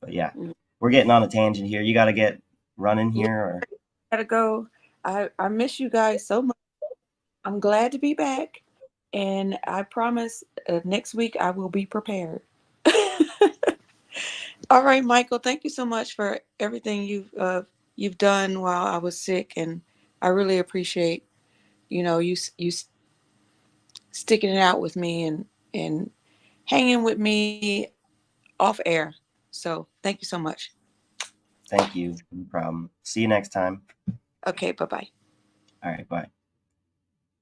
but yeah, we're getting on a tangent here. You got to get running here, or Gotta go. I miss you guys so much. I'm glad to be back, and I promise next week I will be prepared. All right, Michael. Thank you so much for everything you've done while I was sick, and I really appreciate you sticking it out with me and hanging with me off air. So thank you so much. thank you. No problem. See you next time. Okay, bye-bye. All right, bye.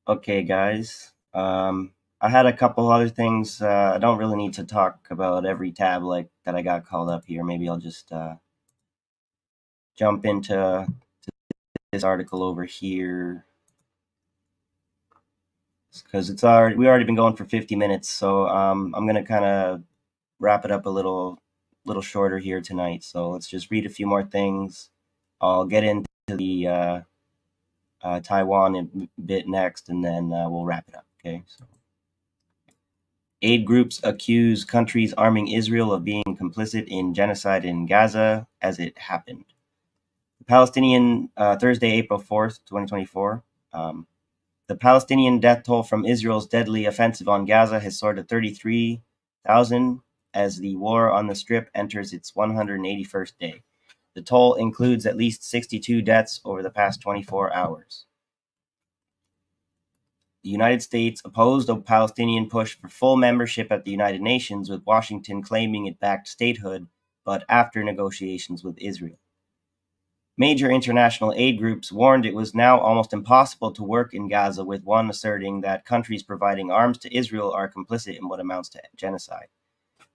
Okay, guys. I had a couple other things. I don't really need to talk about every tab like that I got called up here. Maybe I'll just jump into this article over here because we already been going for 50 minutes. So I'm gonna kind of wrap it up a little shorter here tonight. So let's just read a few more things. I'll get into the Taiwan a bit next, and then we'll wrap it up. Okay. So. Aid groups accuse countries arming Israel of being complicit in genocide in Gaza as it happened. The Palestinian Thursday, April 4th, 2024. The Palestinian death toll from Israel's deadly offensive on Gaza has soared to 33,000 as the war on the Strip enters its 181st day. The toll includes at least 62 deaths over the past 24 hours. The United States opposed a Palestinian push for full membership at the United Nations, with Washington claiming it backed statehood, but after negotiations with Israel. Major international aid groups warned it was now almost impossible to work in Gaza, with one asserting that countries providing arms to Israel are complicit in what amounts to genocide.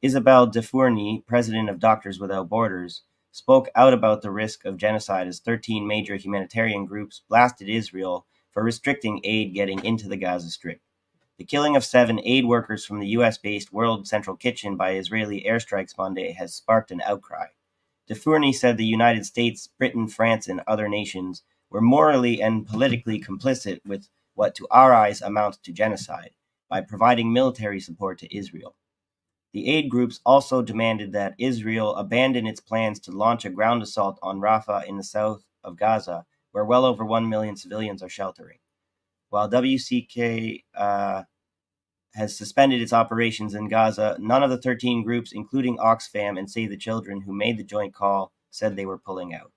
Isabelle Defourny, president of Doctors Without Borders, spoke out about the risk of genocide as 13 major humanitarian groups blasted Israel for restricting aid getting into the Gaza Strip. The killing of 7 aid workers from the US-based World Central Kitchen by Israeli airstrikes Monday has sparked an outcry. DeFourny said the United States, Britain, France, and other nations were morally and politically complicit with what to our eyes amounts to genocide by providing military support to Israel. The aid groups also demanded that Israel abandon its plans to launch a ground assault on Rafah in the south of Gaza, where well over 1 million civilians are sheltering. While WCK has suspended its operations in Gaza, none of the 13 groups, including Oxfam and Save the Children, who made the joint call, said they were pulling out.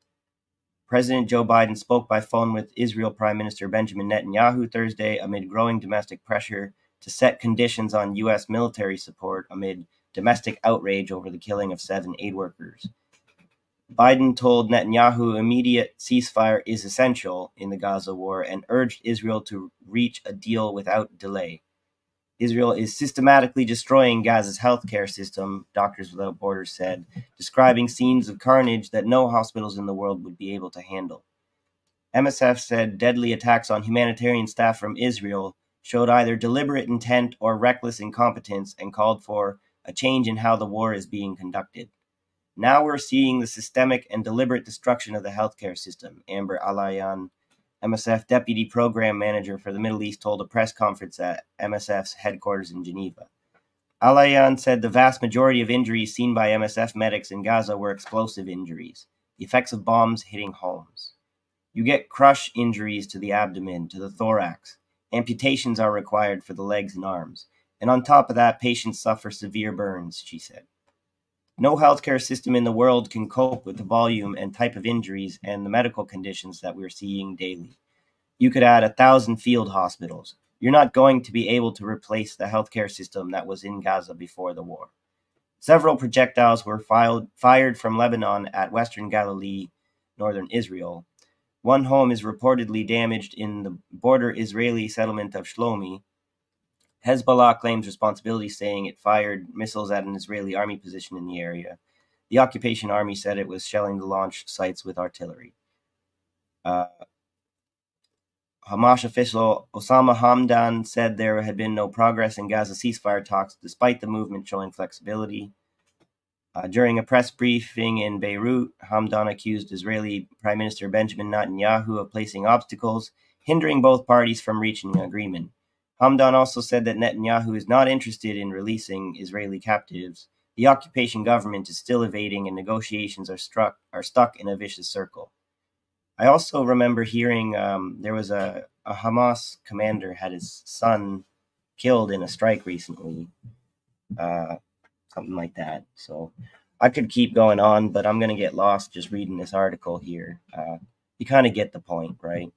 President Joe Biden spoke by phone with Israel Prime Minister Benjamin Netanyahu Thursday amid growing domestic pressure to set conditions on U.S. military support amid domestic outrage over the killing of 7 aid workers. Biden told Netanyahu immediate ceasefire is essential in the Gaza war and urged Israel to reach a deal without delay. Israel is systematically destroying Gaza's healthcare system, Doctors Without Borders said, describing scenes of carnage that no hospitals in the world would be able to handle. MSF said deadly attacks on humanitarian staff from Israel showed either deliberate intent or reckless incompetence and called for a change in how the war is being conducted. Now we're seeing the systemic and deliberate destruction of the healthcare system, Amber Alayan, MSF Deputy Program Manager for the Middle East, told a press conference at MSF's headquarters in Geneva. Alayan said the vast majority of injuries seen by MSF medics in Gaza were explosive injuries, the effects of bombs hitting homes. You get crush injuries to the abdomen, to the thorax. Amputations are required for the legs and arms. And on top of that, patients suffer severe burns, she said. No healthcare system in the world can cope with the volume and type of injuries and the medical conditions that we're seeing daily. You could add 1,000 field hospitals. You're not going to be able to replace the healthcare system that was in Gaza before the war. Several projectiles were fired from Lebanon at Western Galilee, northern Israel. One home is reportedly damaged in the border Israeli settlement of Shlomi. Hezbollah claims responsibility, saying it fired missiles at an Israeli army position in the area. The occupation army said it was shelling the launch sites with artillery. Hamas official Osama Hamdan said there had been no progress in Gaza ceasefire talks despite the movement showing flexibility. During a press briefing in Beirut, Hamdan accused Israeli Prime Minister Benjamin Netanyahu of placing obstacles, hindering both parties from reaching an agreement. Hamdan also said that Netanyahu is not interested in releasing Israeli captives. The occupation government is still evading, and negotiations are stuck in a vicious circle. I also remember hearing there was a Hamas commander had his son killed in a strike recently, something like that. So I could keep going on, but I'm going to get lost just reading this article here. You kind of get the point, right?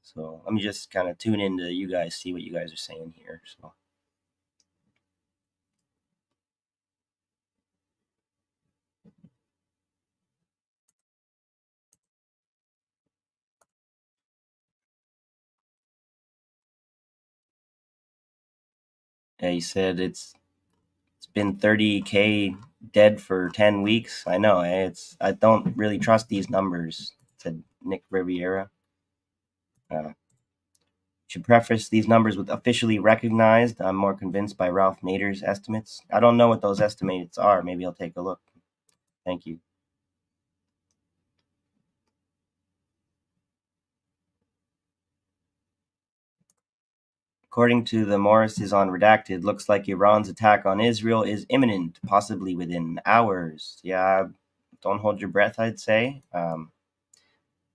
So let me just kind of tune into you guys, see what you guys are saying here. So. Yeah, he said it's been 30K dead for 10 weeks. I know, I don't really trust these numbers, said Nick Riviera. Should preface these numbers with officially recognized. I'm more convinced by Ralph Nader's estimates. I don't know what those estimates are. Maybe I'll take a look. Thank you. According to the Morris is on Redacted, looks like Iran's attack on Israel is imminent, possibly within hours. Yeah, don't hold your breath, I'd say.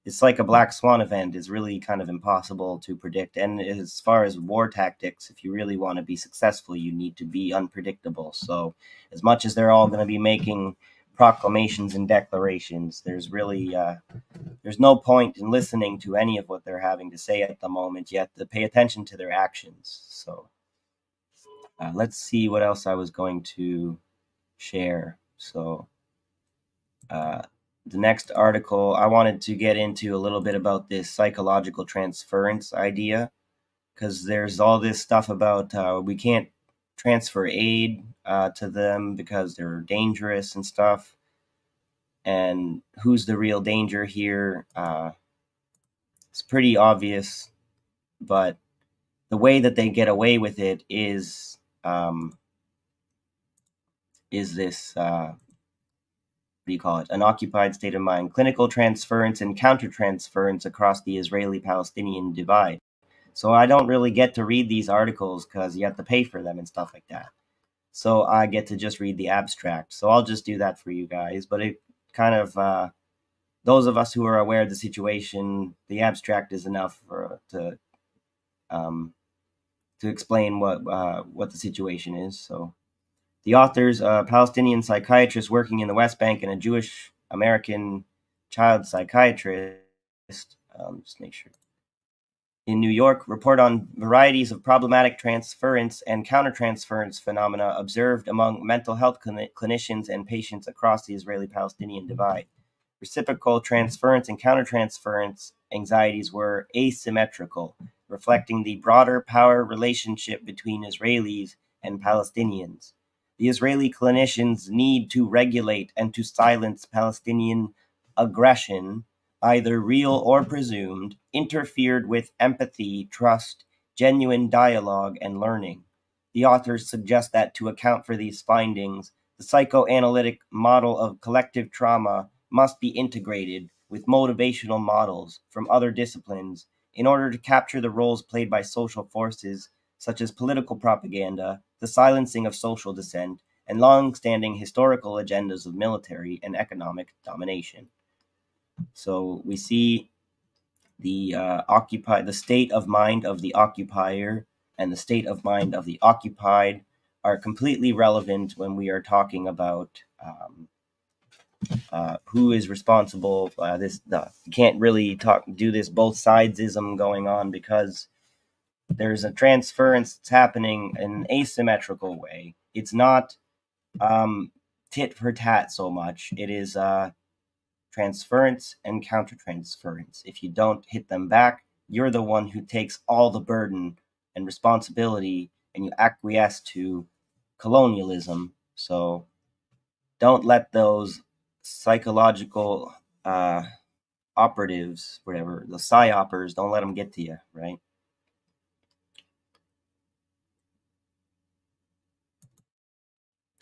It's like a black swan event. Is really kind of impossible to predict. And as far as war tactics, if you really want to be successful, you need to be unpredictable. So as much as they're all going to be making proclamations and declarations, there's really there's no point in listening to any of what they're having to say at the moment. You have to pay attention to their actions. So let's see what else I was going to share. So the next article, I wanted to get into a little bit about this psychological transference idea, because there's all this stuff about we can't transfer aid to them because they're dangerous and stuff. And who's the real danger here? It's pretty obvious, but the way that they get away with it is this what do you call it? An occupied state of mind, clinical transference and countertransference across the Israeli-Palestinian divide. So I don't really get to read these articles because you have to pay for them and stuff like that. So I get to just read the abstract. So I'll just do that for you guys. But it kind of, those of us who are aware of the situation, the abstract is enough to explain what the situation is. So the authors, a Palestinian psychiatrist working in the West Bank and a Jewish American child psychiatrist, just make sure, in New York, report on varieties of problematic transference and countertransference phenomena observed among mental health clinicians and patients across the Israeli-Palestinian divide. Reciprocal transference and countertransference anxieties were asymmetrical, reflecting the broader power relationship between Israelis and Palestinians. The Israeli clinicians' need to regulate and to silence Palestinian aggression, either real or presumed, interfered with empathy, trust, genuine dialogue, and learning. The authors suggest that to account for these findings, the psychoanalytic model of collective trauma must be integrated with motivational models from other disciplines in order to capture the roles played by social forces such as political propaganda, the silencing of social dissent, and long-standing historical agendas of military and economic domination. So we see the the state of mind of the occupier and the state of mind of the occupied are completely relevant when we are talking about who is responsible. You can't really do this both sidesism going on because there's a transference that's happening in an asymmetrical way. It's not tit for tat so much. It is transference and countertransference. If you don't hit them back, you're the one who takes all the burden and responsibility, and you acquiesce to colonialism. So don't let those psychological operatives, whatever, the psyopers, don't let them get to you, right?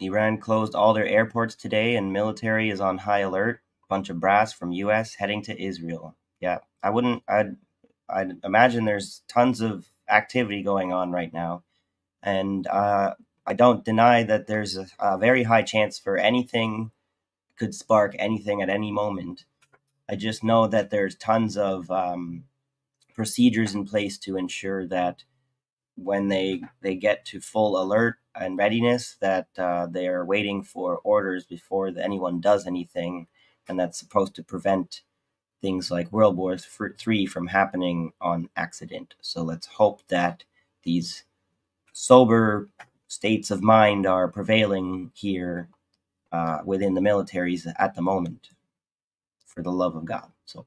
Iran closed all their airports today, and military is on high alert. Bunch of brass from U.S. heading to Israel. Yeah, I'd imagine there's tons of activity going on right now, and I don't deny that there's a very high chance for anything could spark anything at any moment. I just know that there's tons of procedures in place to ensure that when they get to full alert and readiness, that they are waiting for orders before anyone does anything, and that's supposed to prevent things like World War III from happening on accident. So let's hope that these sober states of mind are prevailing here within the militaries at the moment, for the love of God. So.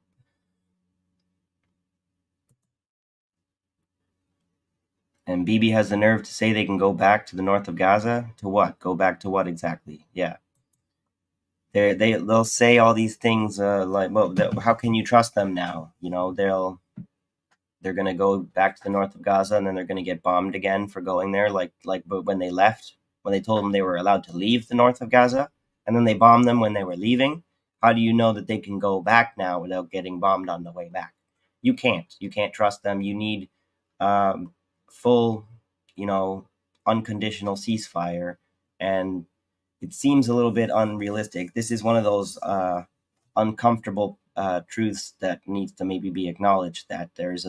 And Bibi has the nerve to say they can go back to the north of Gaza. To what? Go back to what exactly? Yeah. They'll say all these things like, well, how can you trust them now? You know, they're going to go back to the north of Gaza and then they're going to get bombed again for going there. But when they left, when they told them they were allowed to leave the north of Gaza, and then they bombed them when they were leaving. How do you know that they can go back now without getting bombed on the way back? You can't. You can't trust them. You need full, unconditional ceasefire, and it seems a little bit unrealistic. This is one of those uncomfortable truths that needs to maybe be acknowledged, that there's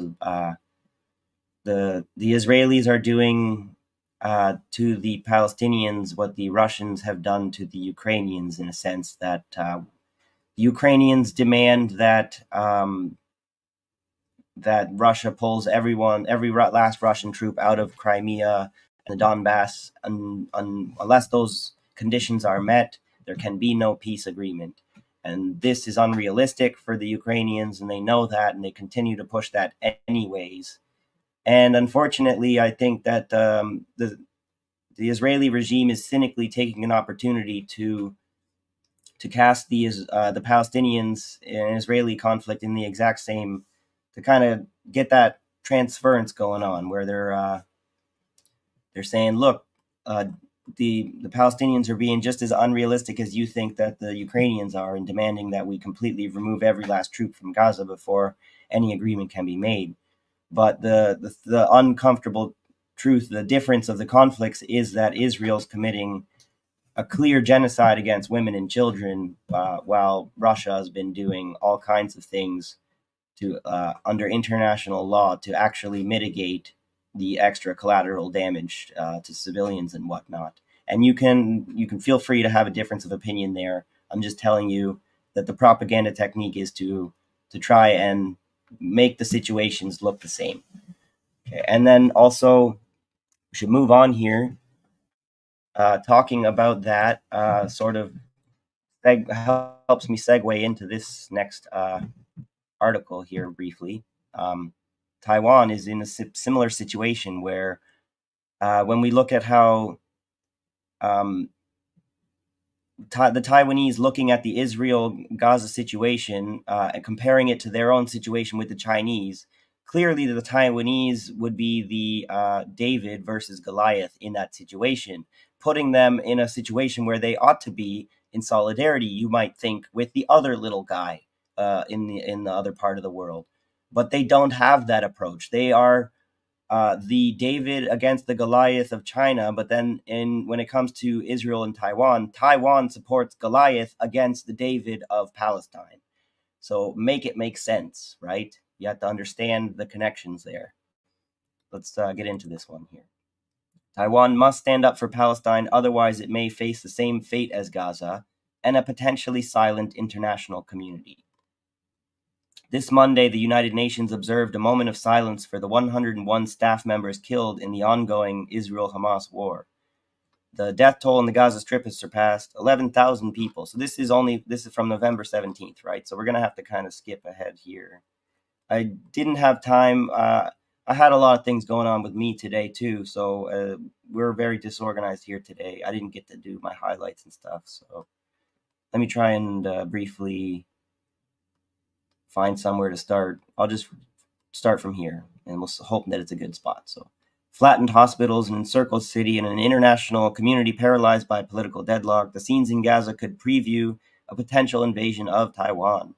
the Israelis are doing to the Palestinians what the Russians have done to the Ukrainians, in a sense that the Ukrainians demand that that Russia pulls every last Russian troop out of Crimea and the Donbass, unless those conditions are met, there can be no peace agreement. And this is unrealistic for the Ukrainians, and they know that, and they continue to push that anyways. And unfortunately, I think that the Israeli regime is cynically taking an opportunity to cast the Palestinians and Israeli conflict in the exact same, to kind of get that transference going on, where they're saying, look, the Palestinians are being just as unrealistic as you think that the Ukrainians are, in demanding that we completely remove every last troop from Gaza before any agreement can be made. But the uncomfortable truth, the difference of the conflicts, is that Israel's committing a clear genocide against women and children, while Russia has been doing all kinds of things to under international law to actually mitigate the extra collateral damage to civilians and whatnot. And you can feel free to have a difference of opinion there. I'm just telling you that the propaganda technique is to try and make the situations look the same. Okay. And then also, we should move on here. Talking about that sort of helps me segue into this next article here briefly. Taiwan is in a similar situation where when we look at how the Taiwanese looking at the Israel-Gaza situation and comparing it to their own situation with the Chinese, clearly the Taiwanese would be the David versus Goliath in that situation, putting them in a situation where they ought to be in solidarity, you might think, with the other little guy in the other part of the world. But they don't have that approach. They are the David against the Goliath of China, but then when it comes to Israel and Taiwan, Taiwan supports Goliath against the David of Palestine. So make it make sense, right? You have to understand the connections there. Let's get into this one here. Taiwan must stand up for Palestine, otherwise it may face the same fate as Gaza and a potentially silent international community. This Monday, the United Nations observed a moment of silence for the 101 staff members killed in the ongoing Israel-Hamas war. The death toll in the Gaza Strip has surpassed 11,000 people. So this is from November 17th, right? So we're going to have to kind of skip ahead here. I didn't have time. I had a lot of things going on with me today too, so we're very disorganized here today. I didn't get to do my highlights and stuff, so let me try and briefly find somewhere to start. I'll just start from here, and we'll hope that it's a good spot. So, flattened hospitals, an encircled city, and an international community paralyzed by political deadlock, the scenes in Gaza could preview a potential invasion of Taiwan.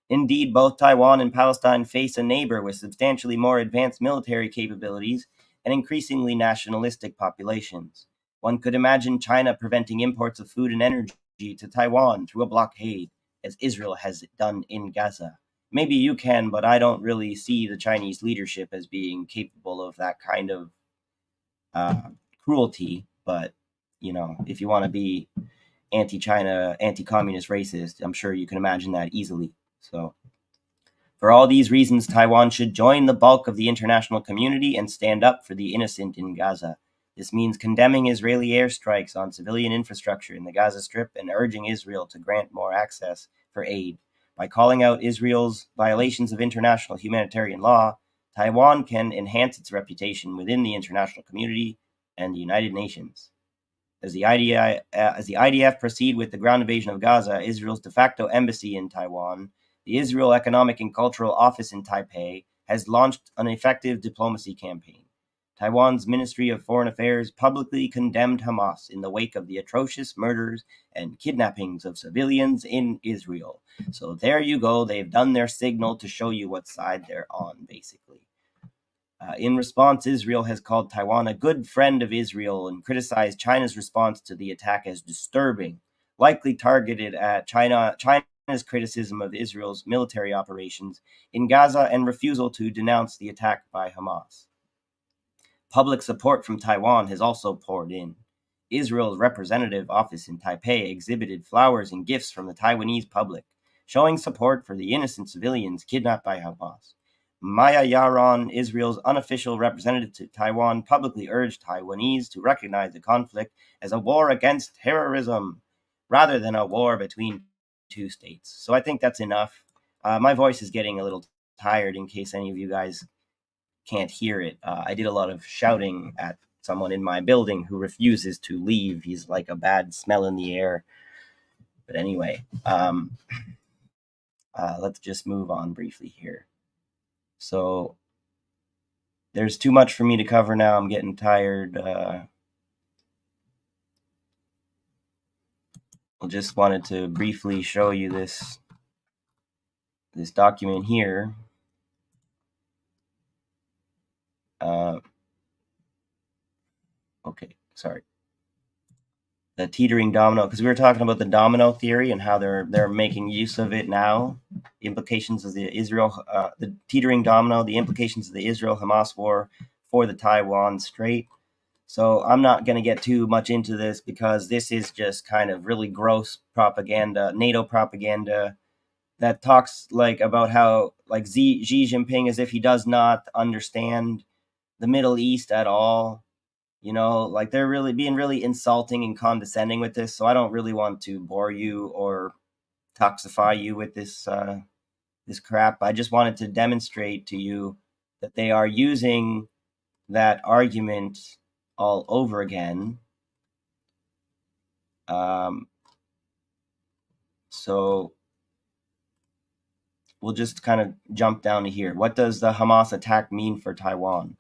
Indeed, both Taiwan and Palestine face a neighbor with substantially more advanced military capabilities and increasingly nationalistic populations. One could imagine China preventing imports of food and energy to Taiwan through a blockade, as Israel has done in Gaza. Maybe you can, but I don't really see the Chinese leadership as being capable of that kind of cruelty. But, if you want to be anti-China, anti-communist, racist, I'm sure you can imagine that easily. So, for all these reasons, Taiwan should join the bulk of the international community and stand up for the innocent in Gaza. This means condemning Israeli airstrikes on civilian infrastructure in the Gaza Strip and urging Israel to grant more access for aid. By calling out Israel's violations of international humanitarian law, Taiwan can enhance its reputation within the international community and the United Nations. As the IDF proceed with the ground invasion of Gaza, Israel's de facto embassy in Taiwan, the Israel Economic and Cultural Office in Taipei, has launched an effective diplomacy campaign. Taiwan's Ministry of Foreign Affairs publicly condemned Hamas in the wake of the atrocious murders and kidnappings of civilians in Israel. So there you go. They've done their signal to show you what side they're on, basically. In response, Israel has called Taiwan a good friend of Israel and criticized China's response to the attack as disturbing, likely targeted at China's criticism of Israel's military operations in Gaza and refusal to denounce the attack by Hamas. Public support from Taiwan has also poured in. Israel's representative office in Taipei exhibited flowers and gifts from the Taiwanese public, showing support for the innocent civilians kidnapped by Hamas. Maya Yaron, Israel's unofficial representative to Taiwan, publicly urged Taiwanese to recognize the conflict as a war against terrorism, rather than a war between two states. So I think that's enough. My voice is getting a little tired, in case any of you guys can't hear it. I did a lot of shouting at someone in my building who refuses to leave. He's like a bad smell in the air. But anyway, let's just move on briefly here. So there's too much for me to cover now. I'm getting tired. I just wanted to briefly show you this document here. Okay, sorry. The teetering domino, because we were talking about the domino theory and how they're making use of it now. The implications of the teetering domino, the implications of the Israel-Hamas war for the Taiwan Strait. So I'm not going to get too much into this because this is just kind of really gross propaganda, NATO propaganda that talks like about how like Xi Jinping as if he does not understand the Middle East at all. You know, like they're really being really insulting and condescending with this. So I don't really want to bore you or toxify you with this this crap. I just wanted to demonstrate to you that they are using that argument all over again. So we'll just kind of jump down to here. What does the Hamas attack mean for Taiwan?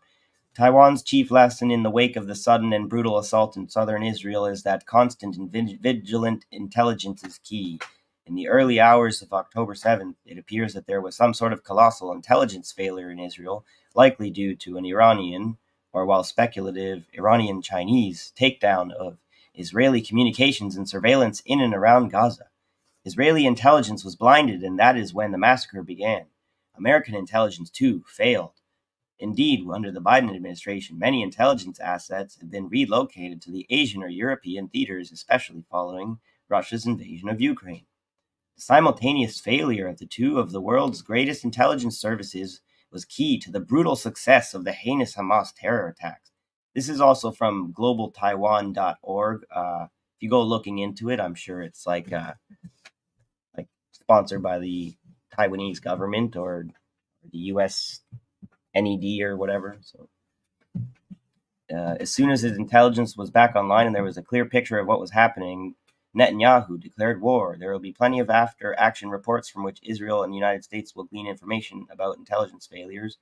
Taiwan's chief lesson in the wake of the sudden and brutal assault in southern Israel is that constant and vigilant intelligence is key. In the early hours of October 7th, it appears that there was some sort of colossal intelligence failure in Israel, likely due to an Iranian, or while speculative, Iranian-Chinese takedown of Israeli communications and surveillance in and around Gaza. Israeli intelligence was blinded, and that is when the massacre began. American intelligence, too, failed. Indeed, under the Biden administration, many intelligence assets have been relocated to the Asian or European theaters, especially following Russia's invasion of Ukraine. The simultaneous failure of two of the world's greatest intelligence services was key to the brutal success of the heinous Hamas terror attacks. This is also from globaltaiwan.org. If you go looking into it, I'm sure it's like sponsored by the Taiwanese government or the U.S. NED or whatever. So as soon as his intelligence was back online and there was a clear picture of what was happening, Netanyahu declared war. There will be plenty of after-action reports from which Israel and the United States will glean information about intelligence failures.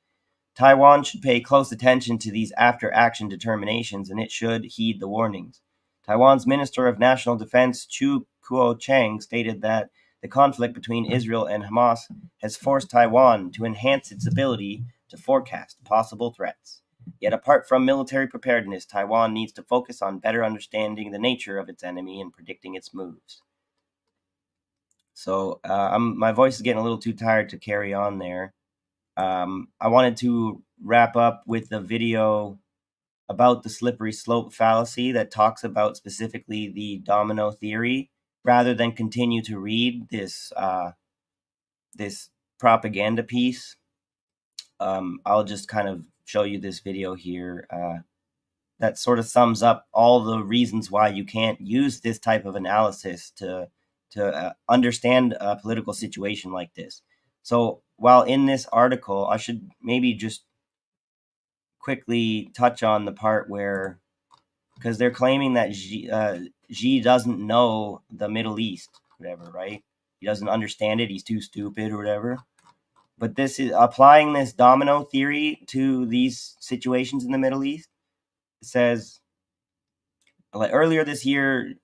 Taiwan should pay close attention to these after-action determinations, and it should heed the warnings. Taiwan's Minister of National Defense, Chu Kuo-cheng, stated that the conflict between Israel and Hamas has forced Taiwan to enhance its ability to forecast possible threats. Yet apart from military preparedness, Taiwan needs to focus on better understanding the nature of its enemy and predicting its moves. So my voice is getting a little too tired to carry on there. I wanted to wrap up with a video about the slippery slope fallacy that talks about specifically the domino theory, rather than continue to read this this propaganda piece. I'll just kind of show you this video here that sort of sums up all the reasons why you can't use this type of analysis to understand a political situation like this. So while in this article, I should maybe just quickly touch on the part where, because they're claiming that Xi doesn't know the Middle East, whatever, right? He doesn't understand it. He's too stupid or whatever. But this is applying this domino theory to these situations in the Middle East. It says, like earlier this year,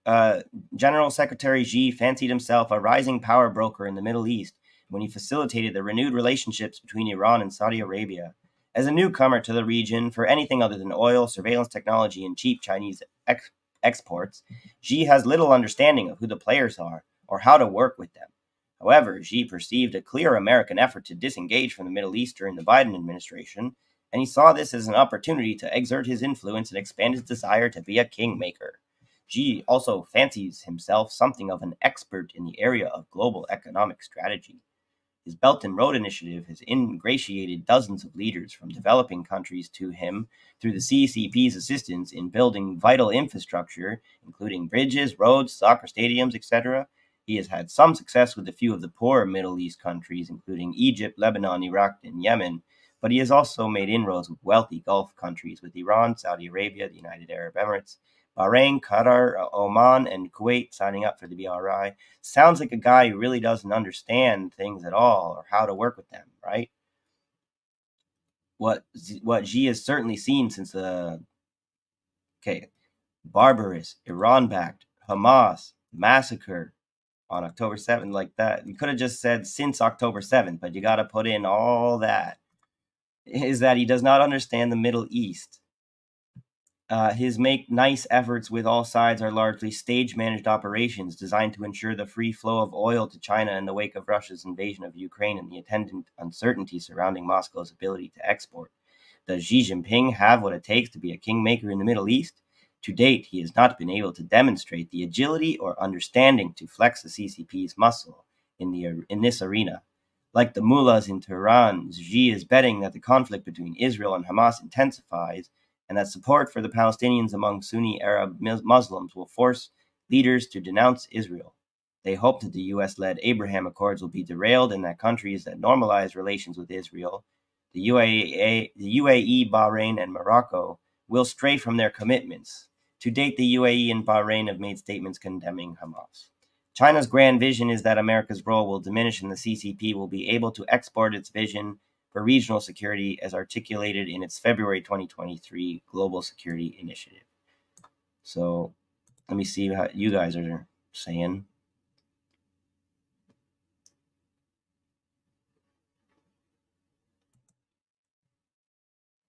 General Secretary Xi fancied himself a rising power broker in the Middle East when he facilitated the renewed relationships between Iran and Saudi Arabia. As a newcomer to the region for anything other than oil, surveillance technology, and cheap Chinese exports, Xi has little understanding of who the players are or how to work with them. However, Xi perceived a clear American effort to disengage from the Middle East during the Biden administration, and he saw this as an opportunity to exert his influence and expand his desire to be a kingmaker. Xi also fancies himself something of an expert in the area of global economic strategy. His Belt and Road Initiative has ingratiated dozens of leaders from developing countries to him through the CCP's assistance in building vital infrastructure, including bridges, roads, soccer stadiums, etc. He has had some success with a few of the poorer Middle East countries, including Egypt, Lebanon, Iraq, and Yemen, but he has also made inroads with wealthy Gulf countries with Iran, Saudi Arabia, the United Arab Emirates, Bahrain, Qatar, Oman, and Kuwait signing up for the BRI. Sounds like a guy who really doesn't understand things at all or how to work with them, right? what Xi has certainly seen since the barbarous, Iran-backed Hamas massacre on October 7th, like that. You could have just said since October 7th, but you got to put in all that. Is that he does not understand the Middle East. His make nice efforts with all sides are largely stage-managed operations designed to ensure the free flow of oil to China in the wake of Russia's invasion of Ukraine and the attendant uncertainty surrounding Moscow's ability to export. Does Xi Jinping have what it takes to be a kingmaker in the Middle East? To date, he has not been able to demonstrate the agility or understanding to flex the CCP's muscle in this arena. Like the mullahs in Tehran, Xi is betting that the conflict between Israel and Hamas intensifies, and that support for the Palestinians among Sunni Arab Muslims will force leaders to denounce Israel. They hope that the US-led Abraham Accords will be derailed and that countries that normalize relations with Israel, the UAE, Bahrain, and Morocco, will stray from their commitments. To date, the UAE and Bahrain have made statements condemning Hamas. China's grand vision is that America's role will diminish and the CCP will be able to export its vision for regional security as articulated in its February 2023 Global Security Initiative. So let me see what you guys are saying.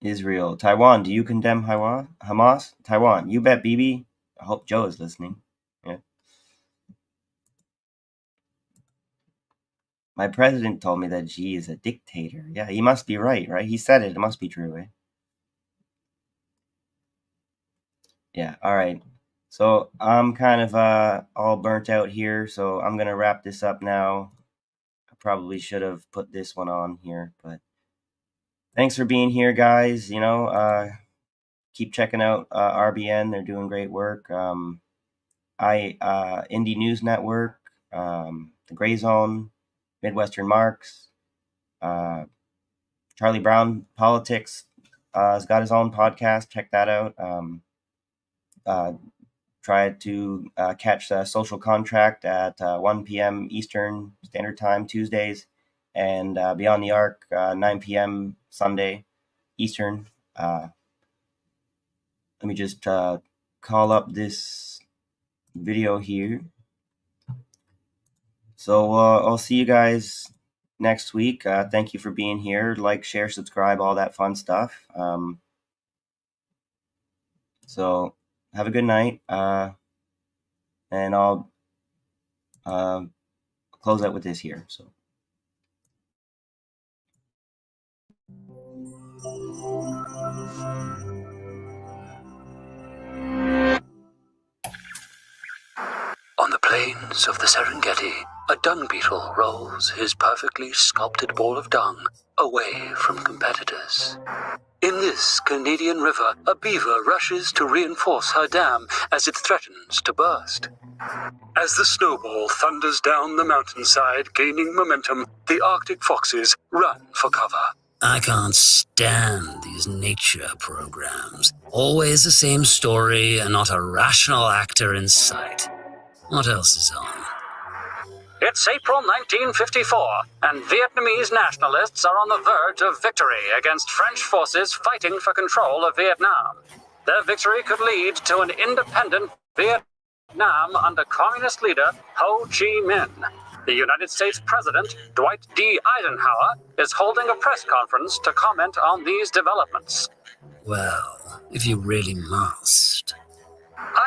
Israel. Taiwan, do you condemn Hamas? Taiwan, you bet, BB. I hope Joe is listening. Yeah. My president told me that Xi is a dictator. Yeah, he must be right? He said it. It must be true, eh? Yeah, all right. So I'm kind of all burnt out here, so I'm going to wrap this up now. I probably should have put this one on here, but thanks for being here, guys. Keep checking out RBN. They're doing great work. Indie News Network, The Gray Zone, Midwestern Marks, Charlie Brown Politics has got his own podcast. Check that out. Try to catch Social Contract at 1 p.m. Eastern Standard Time Tuesdays, and Beyond the Arc 9 p.m. Sunday Eastern. Let me just call up this video here. So I'll see you guys next week. Thank you for being here. Like, share, subscribe, all that fun stuff. So have a good night. And I'll close out with this here. So. On the plains of the Serengeti, a dung beetle rolls his perfectly sculpted ball of dung away from competitors. In this Canadian river, a beaver rushes to reinforce her dam as it threatens to burst. As the snowball thunders down the mountainside, gaining momentum, the Arctic foxes run for cover. I can't stand these nature programs. Always the same story and not a rational actor in sight. What else is on? It's April 1954, and Vietnamese nationalists are on the verge of victory against French forces fighting for control of Vietnam. Their victory could lead to an independent Vietnam under communist leader Ho Chi Minh. The United States President, Dwight D. Eisenhower, is holding a press conference to comment on these developments. Well, if you really must.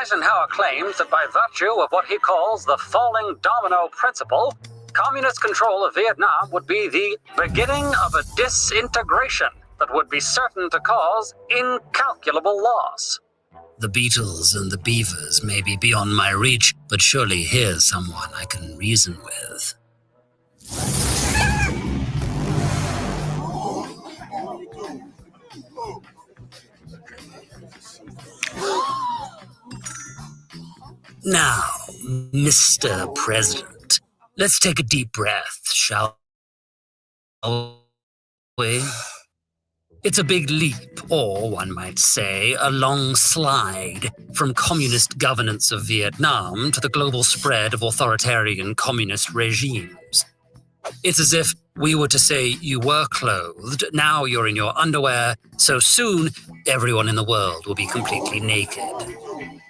Eisenhower claims that by virtue of what he calls the falling domino principle, communist control of Vietnam would be the beginning of a disintegration that would be certain to cause incalculable loss. The beetles and the beavers may be beyond my reach, but surely here's someone I can reason with. Now, Mr. President, let's take a deep breath, shall we? It's a big leap, or one might say, a long slide, from communist governance of Vietnam to the global spread of authoritarian communist regimes. It's as if we were to say you were clothed, now you're in your underwear, so soon everyone in the world will be completely naked.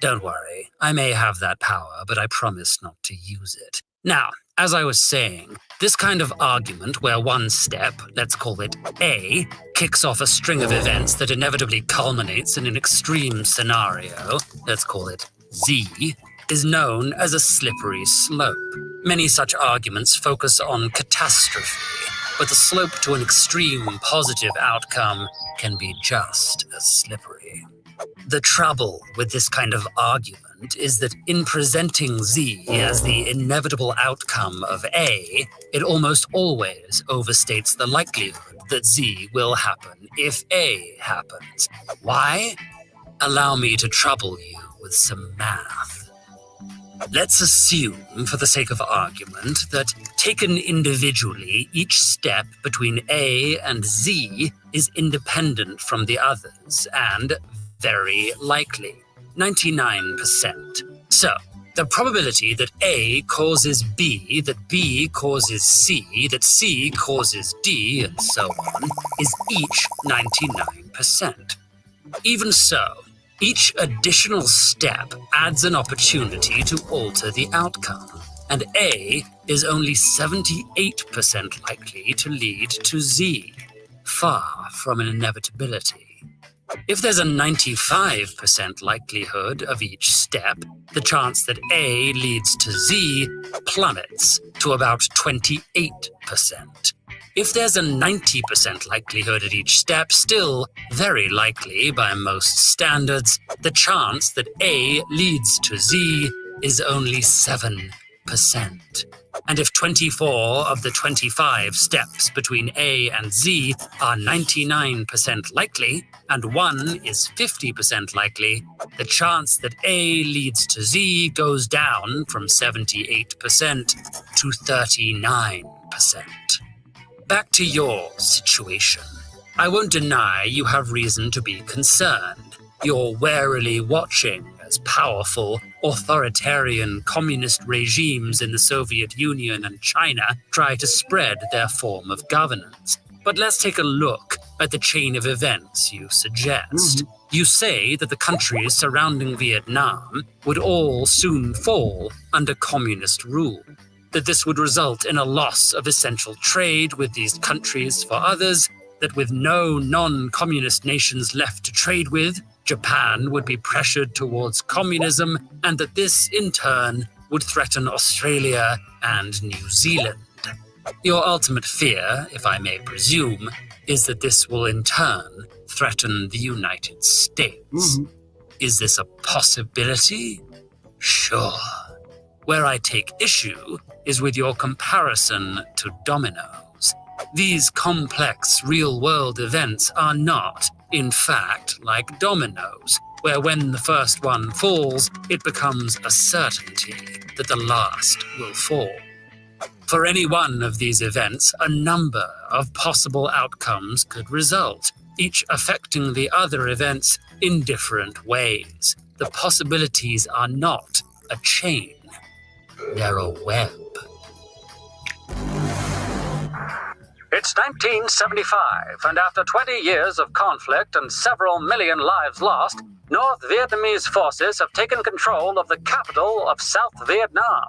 Don't worry, I may have that power, but I promise not to use it. Now, as I was saying, this kind of argument where one step, let's call it A, kicks off a string of events that inevitably culminates in an extreme scenario, let's call it Z, is known as a slippery slope. Many such arguments focus on catastrophe, but the slope to an extreme positive outcome can be just as slippery. The trouble with this kind of argument is that in presenting Z as the inevitable outcome of A, it almost always overstates the likelihood that Z will happen if A happens. Why? Allow me to trouble you with some math. Let's assume, for the sake of argument, that taken individually, each step between A and Z is independent from the others and very likely, 99%. So, the probability that A causes B, that B causes C, that C causes D, and so on, is each 99%. Even so, each additional step adds an opportunity to alter the outcome, and A is only 78% likely to lead to Z, far from an inevitability. If there's a 95% likelihood of each step, the chance that A leads to Z plummets to about 28%. If there's a 90% likelihood at each step, still very likely by most standards, the chance that A leads to Z is only 7%. And if 24 of the 25 steps between A and Z are 99% likely, and 1 is 50% likely, the chance that A leads to Z goes down from 78% to 39%. Back to your situation. I won't deny you have reason to be concerned. You're warily watching as powerful, authoritarian communist regimes in the Soviet Union and China try to spread their form of governance. But let's take a look at the chain of events you suggest. You say that the countries surrounding Vietnam would all soon fall under communist rule, that this would result in a loss of essential trade with these countries for others, that with no non-communist nations left to trade with, Japan would be pressured towards communism, and that this, in turn, would threaten Australia and New Zealand. Your ultimate fear, if I may presume, is that this will in turn threaten the United States. Is this a possibility? Sure. Where I take issue is with your comparison to dominoes. These complex real-world events are not, in fact, like dominoes, where when the first one falls, it becomes a certainty that the last will fall. For any one of these events, a number of possible outcomes could result, each affecting the other events in different ways. The possibilities are not a chain, they're a web. It's 1975, and after 20 years of conflict and several million lives lost, North Vietnamese forces have taken control of the capital of South Vietnam.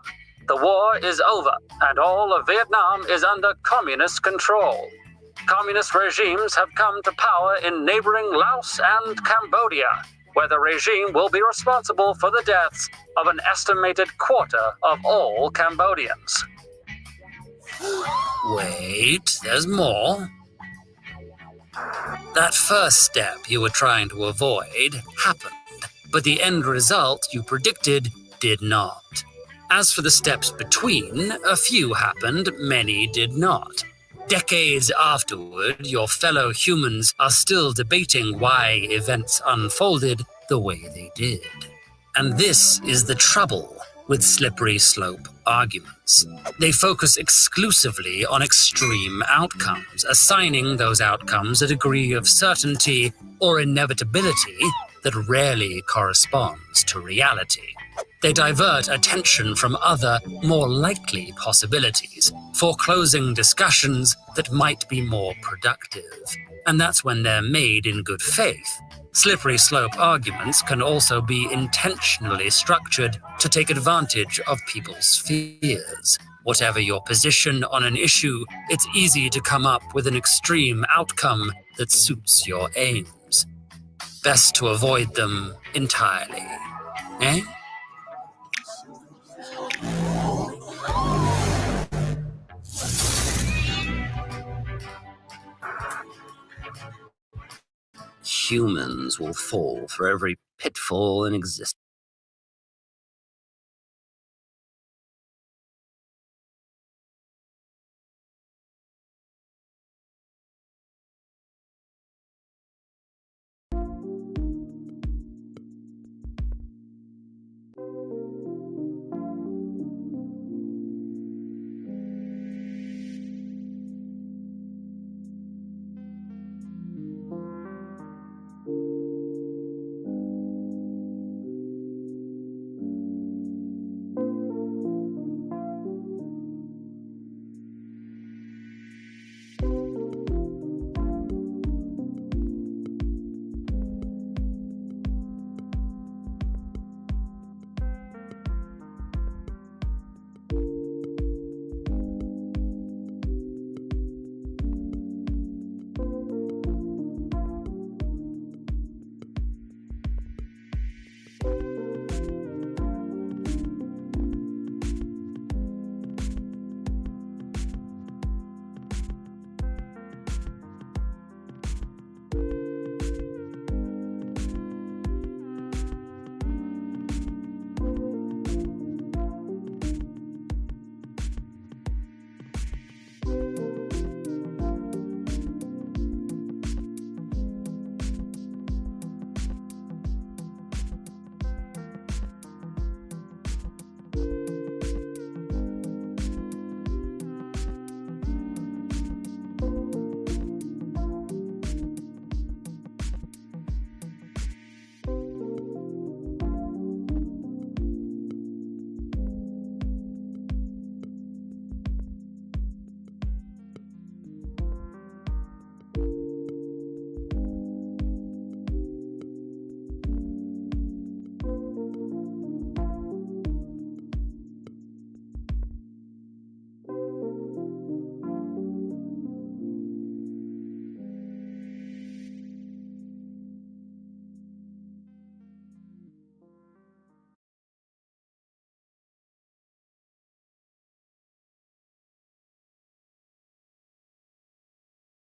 The war is over, and all of Vietnam is under communist control. Communist regimes have come to power in neighboring Laos and Cambodia, where the regime will be responsible for the deaths of an estimated quarter of all Cambodians. Wait, there's more. That first step you were trying to avoid happened, but the end result you predicted did not. As for the steps between, a few happened, many did not. Decades afterward, your fellow humans are still debating why events unfolded the way they did. And this is the trouble with slippery slope arguments. They focus exclusively on extreme outcomes, assigning those outcomes a degree of certainty or inevitability that rarely corresponds to reality. They divert attention from other, more likely possibilities, foreclosing discussions that might be more productive. And that's when they're made in good faith. Slippery slope arguments can also be intentionally structured to take advantage of people's fears. Whatever your position on an issue, it's easy to come up with an extreme outcome that suits your aims. Best to avoid them entirely, eh? Humans will fall for every pitfall in existence.